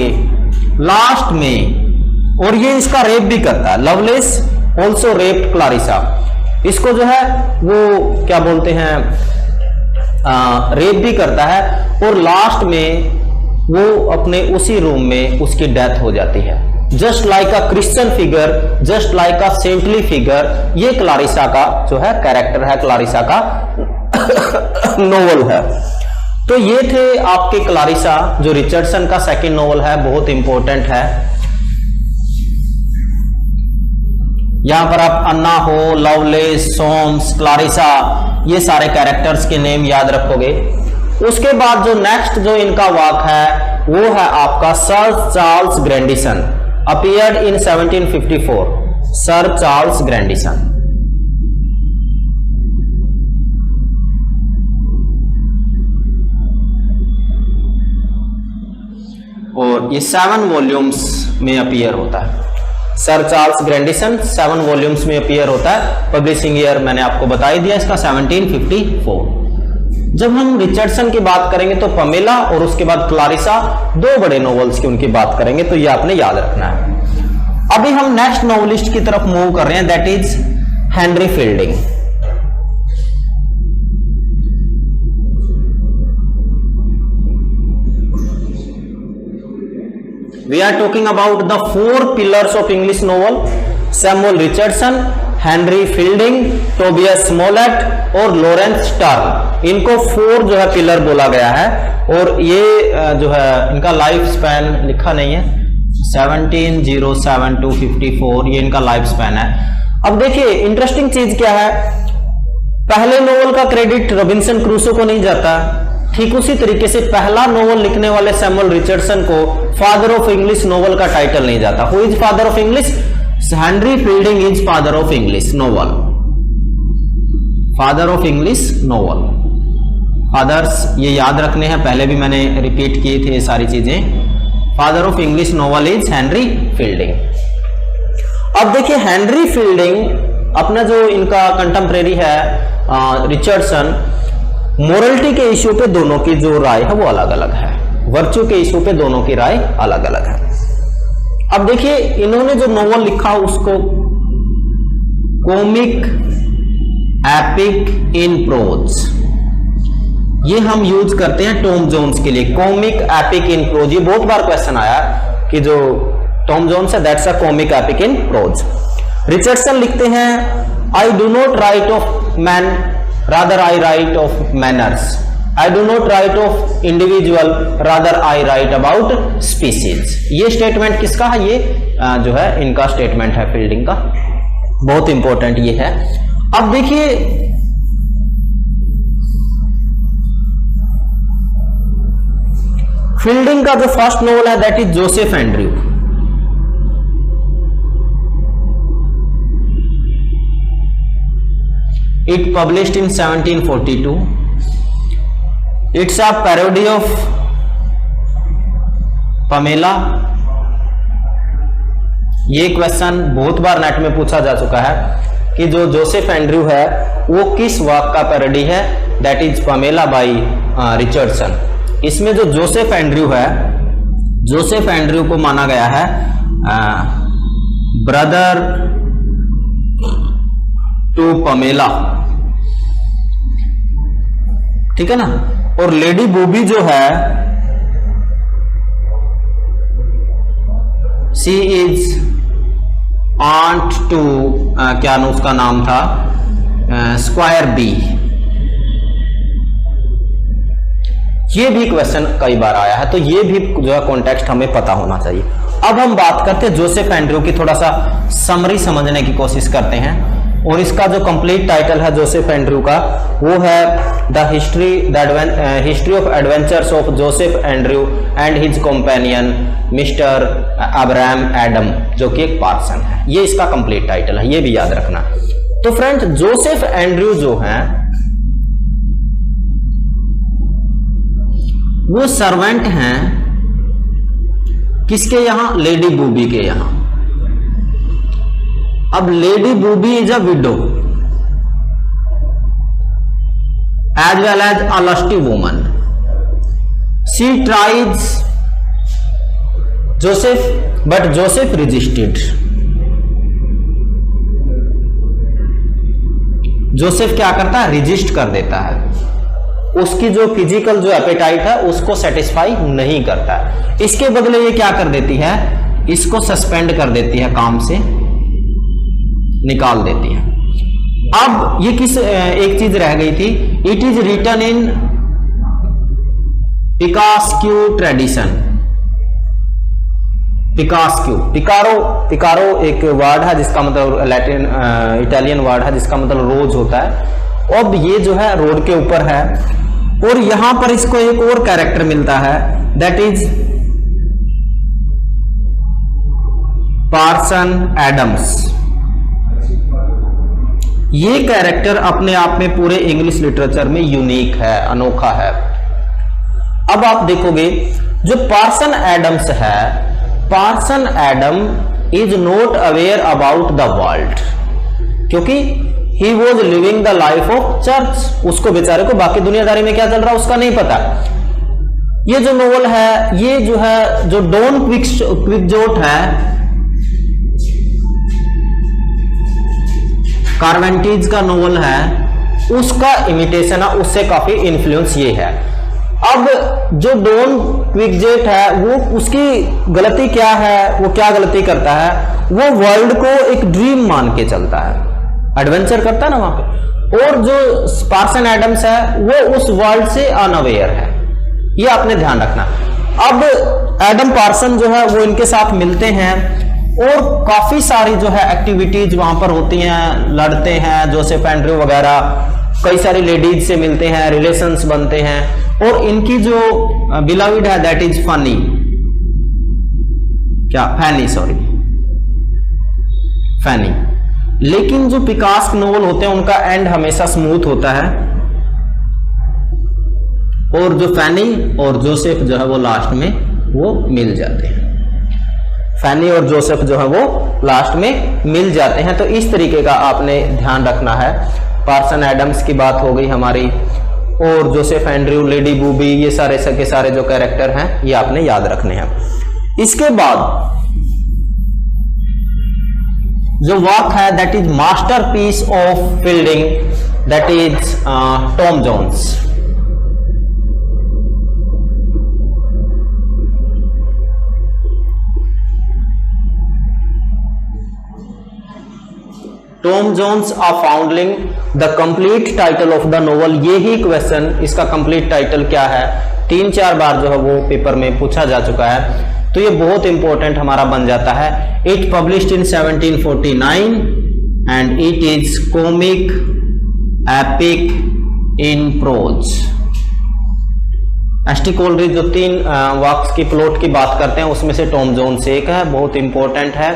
लास्ट में, और ये इसका रेप भी करता है, लवलेस ऑल्सो रेप क्लारिसा। इसको जो है वो क्या बोलते हैं रेप भी करता है और लास्ट में वो अपने उसी रूम में उसकी डेथ हो जाती है। Just like a Christian figure, just like a saintly figure, ये क्लारिसा का जो है कैरेक्टर है, क्लारिसा का नोवेल है। तो ये थे आपके क्लारिसा, जो रिचर्डसन का सेकंड नोवेल है, बहुत इंपॉर्टेंट है। यहां पर आप अन्ना हो, लवलेस, सोम्स, क्लारिसा, ये सारे कैरेक्टर्स के नेम याद रखोगे। उसके बाद जो नेक्स्ट जो इनका वर्क है वो है आपका sir Charles Grandison, appeared in 1754। Sir Charles Grandison. और ये 7 वॉल्यूम्स में अपीयर होता है। सर चार्ल्स ग्रैंडिसन 7 वॉल्यूम्स में अपीयर होता है। पब्लिशिंग ईयर मैंने आपको बता ही दिया इसका 1754। जब हम रिचर्डसन की बात करेंगे तो पमेला और उसके बाद क्लारिसा, 2 बड़े नॉवेल्स की उनकी बात करेंगे, तो ये आपने याद रखना है। अभी हम नेक्स्ट नॉवेलिस्ट की तरफ मूव कर रहे हैं, that is Henry fielding. We are talking about the 4 pillars of English novel: Samuel Richardson, Henry Fielding, Tobias Smollett और लॉरेंस स्टर्न। इनको 4 जो है पिलर बोला गया है। और ये जो है इनका लाइफ स्पैन लिखा नहीं है, 1707 to 54 ये इनका लाइफ स्पैन है। अब देखिए इंटरेस्टिंग चीज क्या है, पहले नोवेल का क्रेडिट रॉबिन्सन क्रूसो को नहीं जाता, ठीक उसी तरीके से पहला नोवेल लिखने वाले सैमुअल रिचर्डसन को फादर ऑफ इंग्लिश नोवेल का टाइटल नहीं जाता। Who is father of English? Henry Fielding is father of English novel. Father of English novel. Fathers ये याद रखने हैं, पहले भी मैंने रिपीट किए थे ये सारी चीजें। Father of English novel is Henry fielding. अब देखिए हेनरी फील्डिंग अपना जो इनका कंटेम्परेरी है रिचर्डसन, मोरलिटी के इश्यू पे दोनों की जो राय है वो अलग अलग है, वर्च्यू के इश्यू पे दोनों की राय अलग अलग है। अब देखिए इन्होंने जो नोवेल लिखा उसको कॉमिक एपिक इन प्रोज, ये हम यूज करते हैं टॉम जोन्स के लिए। कॉमिक एपिक इन प्रोज, ये बहुत बार क्वेश्चन आया कि जो टॉम जोन्स है that's a comic epic in prose. Richardson लिखते हैं I do not right of man, rather I write of manners. I do not write of individual, rather I write about species. ये स्टेटमेंट किसका है? ये जो है इनका स्टेटमेंट है फील्डिंग का, बहुत इंपॉर्टेंट ये है। अब देखिए फील्डिंग का जो फर्स्ट नोवेल है that is Joseph Andrew. It published in 1742. It's a parody of Pamela. ये क्वेश्चन बहुत बार नेट में पूछा जा चुका है कि जो जोसेफ एंड्रयू है वो किस वर्क का पैरोडी है, that is Pamela by Richardson. इसमें जो जोसेफ एंड्रयू है, जोसेफ एंड्रयू को माना गया है ब्रदर टू पमेला, ठीक है ना। और लेडी बूबी जो है शी इज आंट टू क्या उसका नाम था, स्क्वायर बी। ये भी क्वेश्चन कई बार आया है, तो ये भी जो है कॉन्टेक्स्ट हमें पता होना चाहिए। अब हम बात करते हैं जोसेफ एंड्रयू की, थोड़ा सा समरी समझने की कोशिश करते हैं। और इसका जो कंप्लीट टाइटल है जोसेफ एंड्रयू का, वो है the history of adventures of Joseph Andrew and his companion mister Abraham Adam, जो कि एक पार्सन है। ये इसका कंप्लीट टाइटल है, ये भी याद रखना। तो फ्रेंड, जोसेफ एंड्रयू जो है वो सर्वेंट हैं किसके यहां, लेडी बूबी के यहां। अब Lady Booby is a widow as well as a lusty woman. She tries Joseph but Joseph resisted. Joseph क्या करता है, रेजिस्ट कर देता है, उसकी जो फिजिकल जो एपेटाइट है उसको सेटिस्फाई नहीं करता है। इसके बदले ये क्या कर देती है, इसको सस्पेंड कर देती है, काम से निकाल देती है। अब ये किस एक चीज रह गई थी, it is written in picaresque tradition. Picaresque, picaro एक वर्ड है जिसका मतलब लैटिन इटालियन वर्ड है जिसका मतलब रोज होता है। अब ये जो है रोड के ऊपर है, और यहां पर इसको एक और कैरेक्टर मिलता है, दैट इज पार्सन एडम्स। ये कैरेक्टर अपने आप में पूरे इंग्लिश लिटरेचर में यूनिक है, अनोखा है। अब आप देखोगे जो पार्सन एडम्स है, Parson Adam is not aware about the world, क्योंकि he was living the life of church. उसको बेचारे को बाकी दुनियादारी में क्या चल रहा है उसका नहीं पता। ये जो नोवेल है, ये जो है जो डॉन क्विक्सोट है, कार्वेंटीज का नोवेल है, उसका इमिटेशन है, उससे काफी इन्फ्लुएंस ये है। अब जो डॉन क्विक्सोट है वो उसकी गलती क्या है, वो क्या गलती करता है, वो वर्ल्ड को एक ड्रीम मान के चलता है, एडवेंचर करता है ना वहां पे। और जो पार्सन एडम्स है वो उस वर्ल्ड से अनअवेयर है, ये आपने ध्यान रखना। अब एडम पार्सन जो है वो इनके साथ मिलते हैं और काफी सारी जो है एक्टिविटीज वहां पर होती हैं, लड़ते हैं जोसेफ एंड्रयू वगैरह, कई सारी लेडीज से मिलते हैं, रिलेशंस बनते हैं। और इनकी जो बिलविड है दैट इज फनी, क्या फैनी, सॉरी फैनी। लेकिन जो पिकास्क नोवेल होते हैं उनका एंड हमेशा स्मूथ होता है, और जो फैनी और जोसेफ जो है वो लास्ट में वो मिल जाते हैं। फैनी और जोसेफ जो है वो लास्ट में मिल जाते हैं। तो इस तरीके का आपने ध्यान रखना है। पार्सन एडम्स की बात हो गई हमारी, और जोसेफ एंड्रयू, लेडी बूबी, ये सारे के सारे जो कैरेक्टर हैं ये आपने याद रखने हैं। इसके बाद जो वर्क है that is masterpiece of Fielding, that is Tom Jones. Tom Jones a foundling, the complete title of the novel. ये ही क्वेश्चन, इसका कंप्लीट टाइटल क्या है, 3-4 बार जो है वो पेपर में पूछा जा चुका है, तो ये बहुत इंपॉर्टेंट हमारा बन जाता है। It published in 1749 and it is comic epic in prose. S T Coleridge जो 3 वर्क्स की प्लॉट की बात करते हैं उसमें से टॉम जोन्स एक है, बहुत इंपॉर्टेंट है।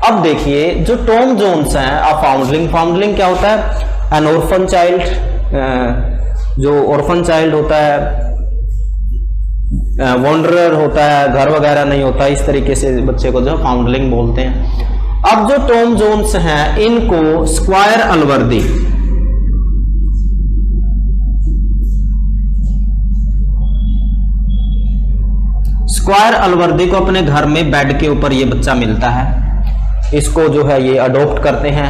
अब देखिए जो टॉम जोन्स हैं, अ फाउंडलिंग, फाउंडलिंग क्या होता है, एन ऑर्फन चाइल्ड, जो ऑर्फन चाइल्ड होता है, वॉन्डरर होता है, घर वगैरह नहीं होता, इस तरीके से बच्चे को जो फाउंडलिंग बोलते हैं। अब जो टॉम जोन्स हैं इनको स्क्वायर अलवर्दी, स्क्वायर अलवर्दी को अपने घर में बेड के ऊपर ये बच्चा मिलता है, इसको जो है ये अडॉप्ट करते हैं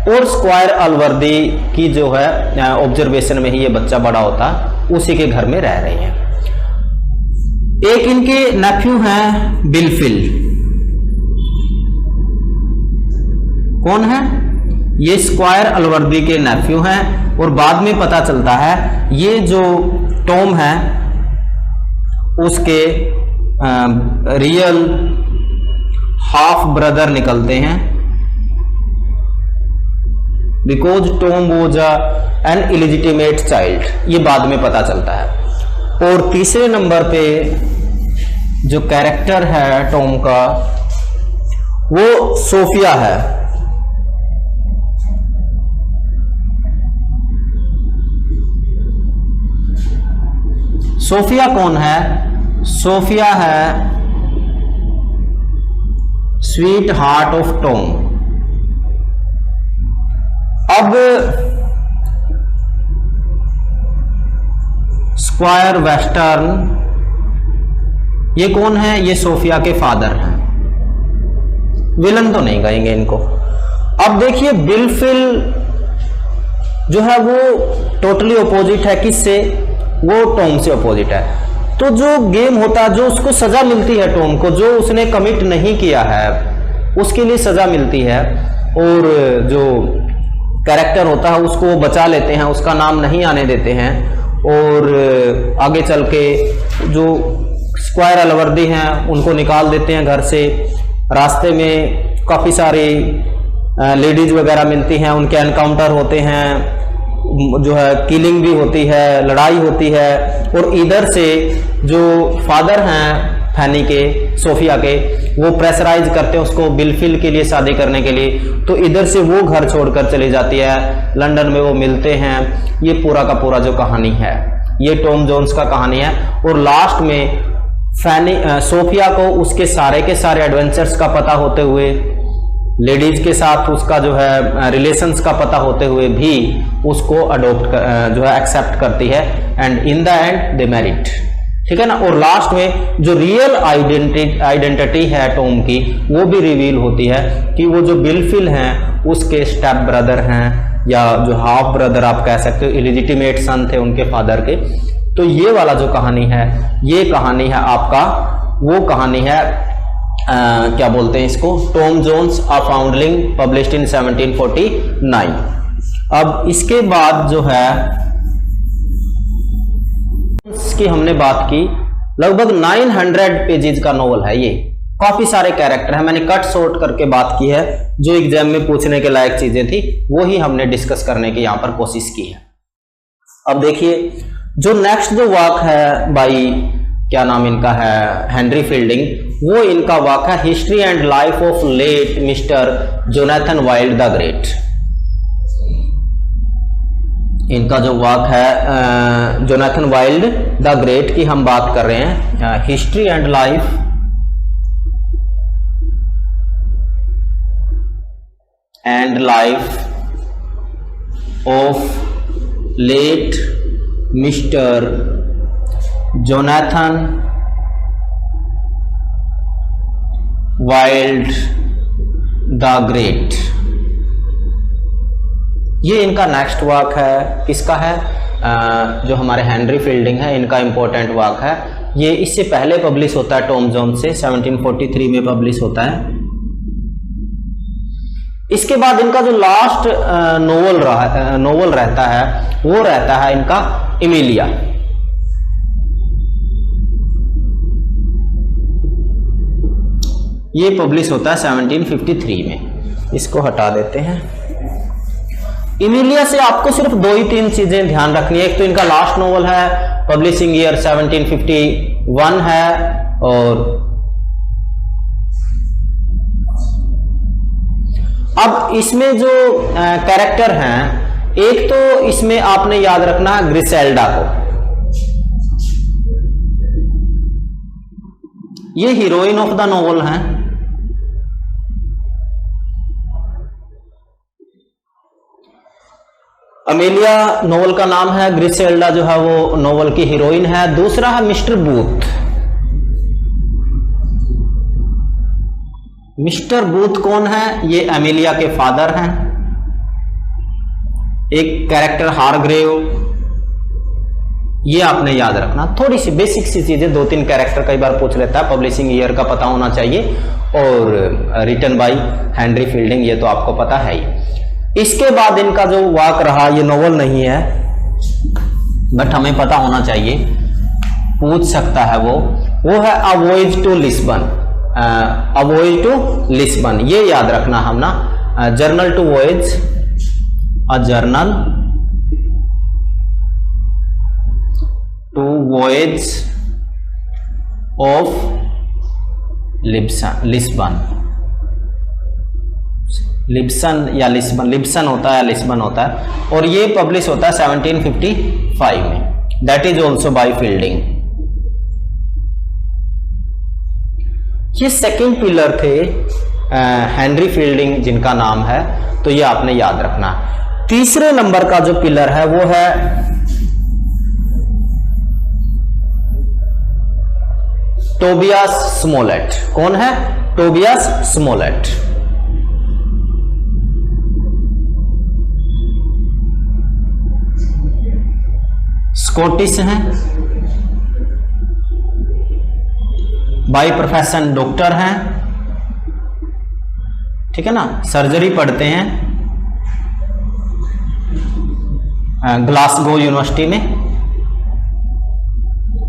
और स्क्वायर अलवर्दी की जो है ऑब्जर्वेशन में ही ये बच्चा बड़ा होता, उसी के घर में रह रहे हैं। एक इनके नेफ्यू हैं बिलफिल। कौन है ये? स्क्वायर अलवर्दी के नेफ्यू हैं और बाद में पता चलता है ये जो टॉम है उसके रियल हाफ ब्रदर निकलते हैं, because Tom was an illegitimate child, ये बाद में पता चलता है। और तीसरे नंबर पे जो कैरेक्टर है टॉम का वो सोफिया है। सोफिया कौन है? सोफिया है स्वीट हार्ट ऑफ टॉम। अब स्क्वायर वेस्टर्न ये कौन है? ये सोफिया के फादर हैं। विलन तो नहीं कहेंगे इनको। अब देखिए बिलफिल जो है वो टोटली अपोजिट है। किससे? वो टॉम से अपोजिट है। तो जो गेम होता है, जो उसको सजा मिलती है टॉम को, जो उसने कमिट नहीं किया है उसके लिए सजा मिलती है, और जो कैरेक्टर होता है उसको बचा लेते हैं, उसका नाम नहीं आने देते हैं। और आगे चल के जो स्क्वायर अलवर्दी हैं उनको निकाल देते हैं घर से। रास्ते में काफ़ी सारी लेडीज वगैरह मिलती हैं, उनके एनकाउंटर होते हैं, जो है किलिंग भी होती है, लड़ाई होती है। और इधर से जो फादर हैं फैनी के, सोफिया के, वो प्रेशराइज करते हैं उसको बिलफिल के लिए शादी करने के लिए। तो इधर से वो घर छोड़कर चली जाती है, लंदन में वो मिलते हैं। ये पूरा का पूरा जो कहानी है ये टॉम जोन्स का कहानी है। और लास्ट में फैनी सोफिया को उसके सारे के सारे एडवेंचर्स का पता होते हुए, लेडीज के साथ उसका जो है रिलेशंस का पता होते हुए भी उसको अडॉप्ट जो है एक्सेप्ट करती है, and in the and they married. ठीक है ना। और लास्ट में जो रियल आइडेंटिटी है टॉम की वो भी रिवील होती है कि वो जो बिलफिल हैं उसके स्टेप ब्रदर हैं, या जो हाफ ब्रदर आप कह सकते हो, इलिजिटिमेट सन थे उनके फादर के। तो ये वाला जो कहानी है, ये कहानी है आपका, वो कहानी है क्या बोलते हैं इसको, Tom Jones a foundling, published in 1749। अब इसके बाद जो है इसकी हमने बात की, लगभग 900 पेजेस का नॉवल है ये। काफी सारे कैरेक्टर है, मैंने कट शॉर्ट करके बात की है, जो एग्जाम में पूछने के लायक चीजें थी वो ही हमने डिस्कस करने की यहां पर कोशिश की है। अब देखिए जो नेक्स्ट जो वर्क है बाई, क्या नाम इनका है, हेनरी फील्डिंग, वो इनका वर्क है history and life of late mister Jonathan Wild the great. इनका जो वर्क है जोनाथन वाइल्ड द ग्रेट की हम बात कर रहे हैं, history and life of late mister Jonathan Wild the great. ये इनका नेक्स्ट वर्क है। किसका है? जो हमारे हेनरी फील्डिंग है, इनका इंपॉर्टेंट वर्क है। ये इससे पहले पब्लिश होता है टॉम जोन्स से, 1743 में पब्लिश होता है। इसके बाद इनका जो लास्ट नोवेल रहता है वो रहता है इनका इमिलिया। ये पब्लिश होता है 1753 में। इसको हटा देते हैं। इमिलिया से आपको सिर्फ 2 ही 3 चीजें ध्यान रखनी है। एक तो इनका लास्ट नोवेल है, पब्लिशिंग ईयर 1751 है, और अब इसमें जो कैरेक्टर हैं, एक तो इसमें आपने याद रखना है ग्रिसेल्डा को। ये हीरोइन ऑफ द नोवेल है। अमेलिया नोवेल का नाम है, ग्रिसेल्डा जो है वो नोवेल की हीरोइन है। दूसरा है मिस्टर बूथ। मिस्टर बूथ कौन है? ये एमिलिया के फादर हैं। एक कैरेक्टर हारग्रेव, ये आपने याद रखना। थोड़ी सी बेसिक सी चीजें, 2-3 कैरेक्टर कई बार पूछ लेता है, पब्लिशिंग ईयर का पता होना चाहिए, और रिटन बाय हेनरी फील्डिंग, ये तो आपको पता है ही। इसके बाद इनका जो वाक रहा, ये नोवेल नहीं है बट हमें पता होना चाहिए, पूछ सकता है वो है a voyage to Lisbon. A voyage to Lisbon, ये याद रखना हम ना। Journal to voyage, a journal to voyage of Lisbon. Libson या लिस्बन, लिब्सन होता है या लिस्बन होता है, और ये पब्लिश होता है 1755 में। That is also by Fielding. ये सेकंड पिलर थे हेनरी फील्डिंग जिनका नाम है, तो ये आपने याद रखना। तीसरे नंबर का जो पिलर है वो है टोबियास स्मोलेट। कौन है? Tobias Smollett. स्कॉटिश हैं, बाय प्रोफेशन डॉक्टर हैं, ठीक है ना, सर्जरी पढ़ते हैं ग्लासगो यूनिवर्सिटी में।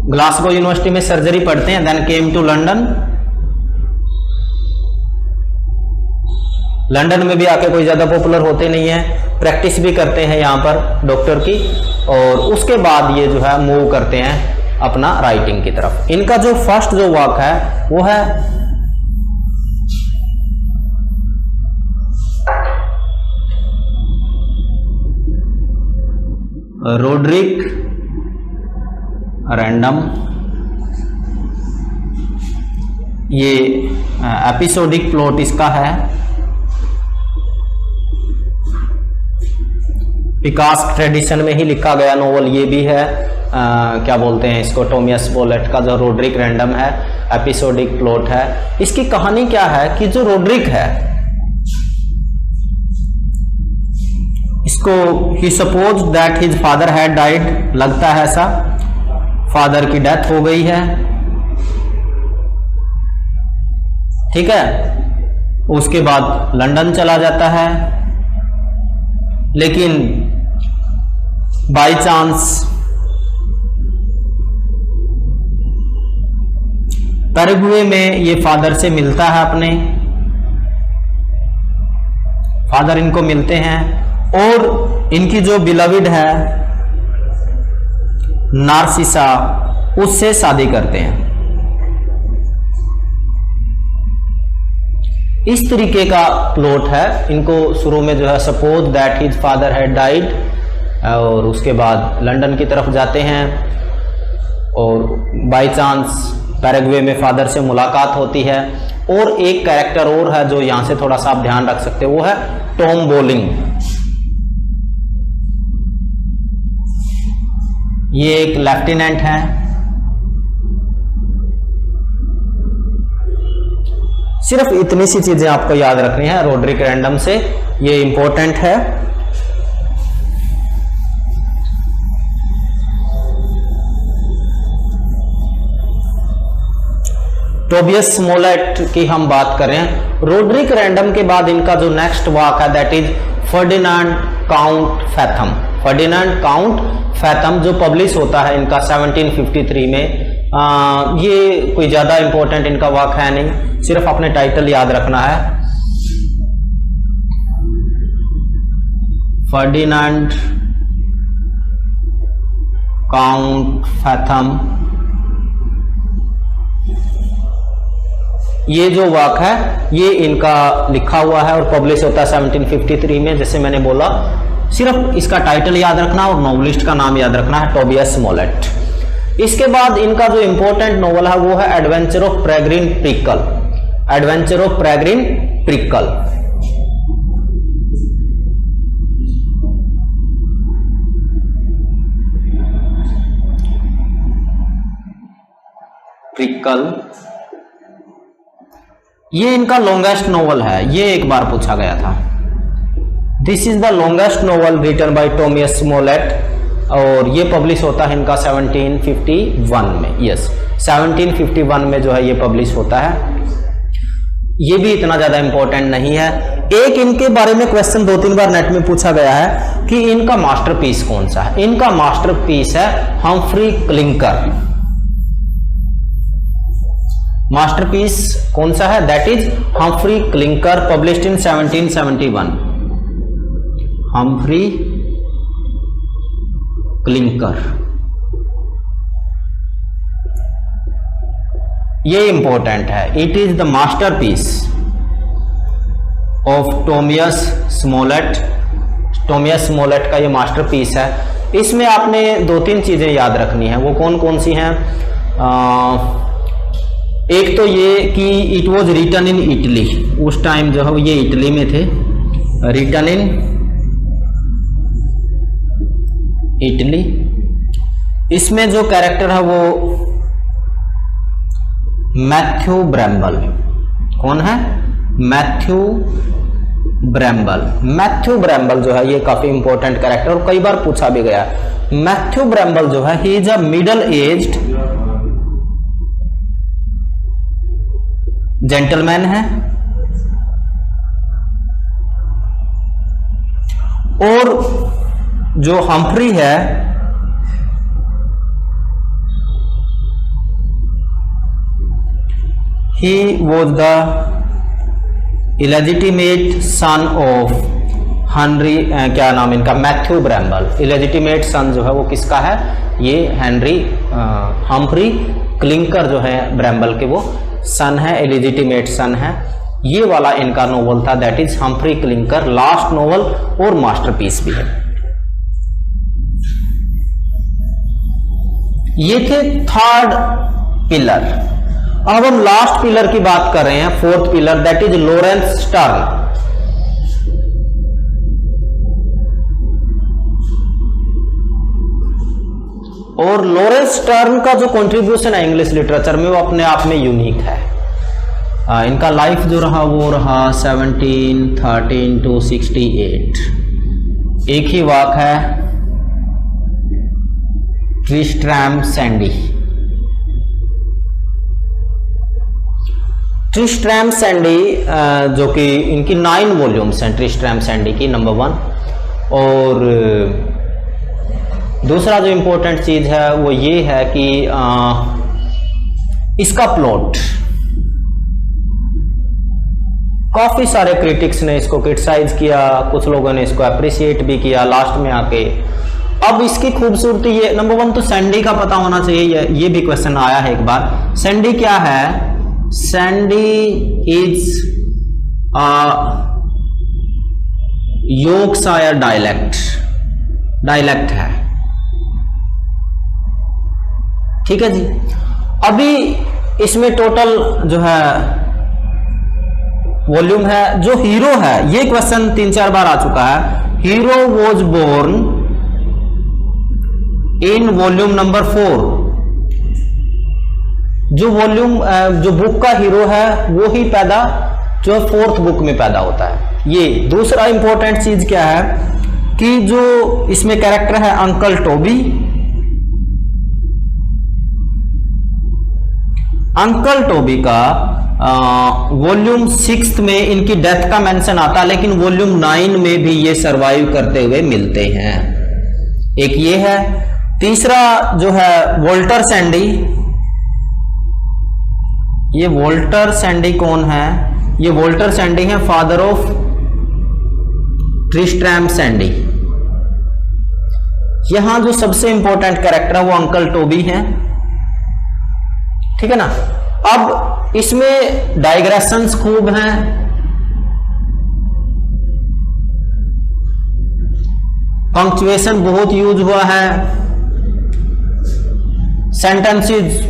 ग्लासगो यूनिवर्सिटी में सर्जरी पढ़ते हैं। Then came to London. London में भी आके कोई ज्यादा पॉपुलर होते नहीं है, प्रैक्टिस भी करते हैं यहाँ पर डॉक्टर की, और उसके बाद ये जो है मूव करते हैं अपना राइटिंग की तरफ। इनका जो फर्स्ट जो वर्क है वो है रोड्रिक रैंडम। ये एपिसोडिक प्लॉट इसका है। पिकास्क ट्रेडिशन में ही लिखा गया नोवेल ये भी है। क्या बोलते हैं इसको, टोबियास स्मोलेट का जो रोड्रिक रैंडम है, एपिसोडिक प्लॉट है। इसकी कहानी क्या है कि जो रोड्रिक है, इसको ही suppose that his father had died, लगता है ऐसा, फादर की डेथ हो गई है, ठीक है। उसके बाद लंदन चला जाता है, लेकिन बाय चांस पैराग्वे में ये फादर से मिलता है, अपने फादर इनको मिलते हैं, और इनकी जो बिलविड है नार्सिसा, उससे शादी करते हैं। इस तरीके का प्लॉट है। इनको शुरू में जो है suppose that his father had died, और उसके बाद लंदन की तरफ जाते हैं, और बाय चांस पैराग्वे में फादर से मुलाकात होती है। और एक कैरेक्टर और है जो यहां से थोड़ा सा आप ध्यान रख सकते हो, वो है टॉम बोलिंग। ये एक लेफ्टिनेंट है। सिर्फ इतनी सी चीजें आपको याद रखनी है रोड्रिक रैंडम से, ये इंपॉर्टेंट है। टोबियस स्मोलेट की हम बात करें, रोड्रिक रैंडम के बाद इनका जो नेक्स्ट वर्क है that is Ferdinand count fathom. Ferdinand count fathom जो पब्लिश होता है इनका 1753 में। ये कोई ज्यादा इंपॉर्टेंट इनका वर्क है नहीं, सिर्फ अपने टाइटल याद रखना है, फर्डिनांड काउंट फैथम। ये जो वर्क है ये इनका लिखा हुआ है और पब्लिश होता है 1753 में। जैसे मैंने बोला, सिर्फ इसका टाइटल याद रखना और नॉवलिस्ट का नाम याद रखना है, टोबियस स्मोलेट। इसके बाद इनका जो इंपॉर्टेंट नॉवल है वो है adventure of Peregrine Pickle. Adventure of Peregrine Pickle. Pickle ये इनका लॉन्गेस्ट नॉवल है, ये एक बार पूछा गया था। This is the longest novel written by Tobias Smollett, और ये पब्लिश होता है इनका 1751 में। यस, 1751 में जो है ये पब्लिश होता है। ये भी इतना ज्यादा इंपॉर्टेंट नहीं है। एक इनके बारे में क्वेश्चन 2-3 बार नेट में पूछा गया है कि इनका मास्टरपीस कौन सा है। इनका मास्टरपीस है हम्फ्री क्लिंकर। मास्टरपीस कौन सा है? That is Humphry Clinker, published in 1771। Humphry Clinker, ये इंपॉर्टेंट है। It is the masterpiece of Tobias Smollett. Tobias Smollett का ये मास्टरपीस है। इसमें आपने 2-3 चीजें याद रखनी है। वो कौन कौन सी हैं? एक तो ये कि it was written in Italy. उस टाइम जो है ये इटली में थे। Written in Italy. इसमें जो कैरेक्टर है वो मैथ्यू ब्रैम्बल। कौन है? मैथ्यू ब्रैम्बल। मैथ्यू ब्रैम्बल जो है ये काफी इंपॉर्टेंट कैरेक्टर, और कई बार पूछा भी गया। मैथ्यू ब्रैम्बल जो है he is a middle aged gentleman है, और जो हम्फ्री है he was the illegitimate son of Henry, क्या नाम इनका? मैथ्यू ब्रैम्बल। इलेजिटिमेट सन जो है वो किसका है? ये हम्फ्री क्लिंकर जो है ब्रैम्बल के वो सन है, इलेजिटिमेट सन है। ये वाला इनका नोवेल था, that is Humphry clinker. Last novel और मास्टरपीस भी है। ये थे थर्ड पिलर। अब हम लास्ट पिलर की बात कर रहे हैं, fourth pillar, that is Lawrence stern. और लॉरेंस स्टर्न का जो कंट्रीब्यूशन है इंग्लिश लिटरेचर में वो अपने आप में यूनिक है। इनका लाइफ जो रहा वो रहा 1713 to 68। एक ही वाक है, ट्रिस्ट्रैम सैंडी। ट्रिस्ट्रैम सैंडी जो कि इनकी 9 वॉल्यूम्स हैं, ट्रिस्ट्रैम सैंडी की, नंबर 1। और दूसरा जो इंपॉर्टेंट चीज है वो ये है कि इसका प्लॉट, काफी सारे क्रिटिक्स ने इसको क्रिटिसाइज किया, कुछ लोगों ने इसको अप्रिशिएट भी किया लास्ट में आके। अब इसकी खूबसूरती ये, नंबर 1 तो सैंडी का पता होना चाहिए, ये भी क्वेश्चन आया है एक बार। सैंडी क्या है? सैंडी इज योर्कशायर डायलेक्ट है, ठीक है जी। अभी इसमें टोटल जो है वॉल्यूम है, जो हीरो है, ये क्वेश्चन 3-4 बार आ चुका है। Hero was born in volume number 4। जो वॉल्यूम जो बुक का हीरो है वो ही पैदा जो 4th बुक में पैदा होता है। ये दूसरा इंपॉर्टेंट चीज क्या है कि जो इसमें कैरेक्टर है अंकल टोबी, अंकल टोबी का वॉल्यूम 6 में इनकी डेथ का मेंशन आता है, लेकिन वॉल्यूम 9 में भी ये सरवाइव करते हुए मिलते हैं। एक ये है। तीसरा जो है वॉल्टर सैंडी। ये वॉल्टर सैंडी कौन है? ये वॉल्टर सैंडी है फादर ऑफ ट्रिस्ट्रैम सैंडी। यहां जो सबसे इंपॉर्टेंट कैरेक्टर है वो अंकल टोबी है, ठीक है ना। अब इसमें डाइग्रेशंस खूब हैं, पंक्चुएशन बहुत यूज हुआ है, सेंटेंसेस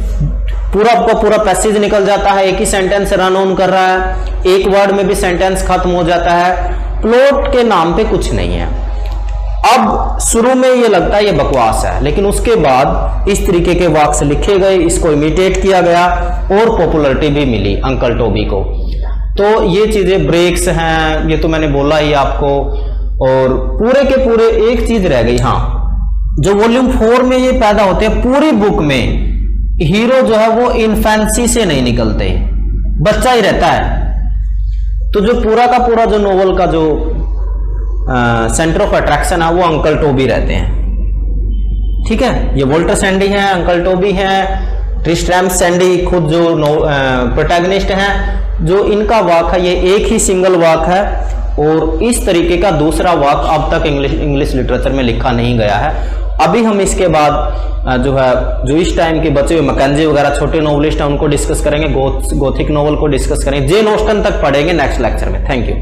पूरा का पूरा पैसेज निकल जाता है, एक ही सेंटेंस रन ऑन कर रहा है, एक वर्ड में भी सेंटेंस खत्म हो जाता है, प्लॉट के नाम पे कुछ नहीं है। अब शुरू में ये लगता है ये बकवास है, लेकिन उसके बाद इस तरीके के वाक्य लिखे गए, इसको इमिटेट किया गया और पॉपुलैरिटी भी मिली अंकल टोबी को। तो ये चीजें ब्रेक्स हैं, ये तो मैंने बोला ही आपको। और पूरे के पूरे एक चीज रह गई, हाँ, जो वॉल्यूम 4 में ये पैदा होते हैं, पूरी बुक में हीरो जो है वो इन्फेंसी से नहीं निकलते, बच्चा ही रहता है। तो जो पूरा का पूरा जो नोवेल का जो सेंटर ऑफ अट्रैक्शन है वो अंकल टोबी रहते हैं, ठीक है। ये वोल्टर सैंडी हैं, अंकल टोबी हैं, ट्रिस्ट्रैम सैंडी खुद जो प्रोटैगनिस्ट हैं, जो इनका वाक है ये एक ही सिंगल वाक है और इस तरीके का दूसरा वाक अब तक इंग्लिश लिटरेचर में लिखा नहीं गया है। अभी हम इसके बाद जो है, जो इस टाइम के बचे हुए मैकेंजी वगैरह छोटे नोवेलिस्ट हैं उनको डिस्कस करेंगे, गोथिक नोवेल को डिस्कस करेंगे, जेन ऑस्टन तक पढ़ेंगे नेक्स्ट लेक्चर में। Thank you.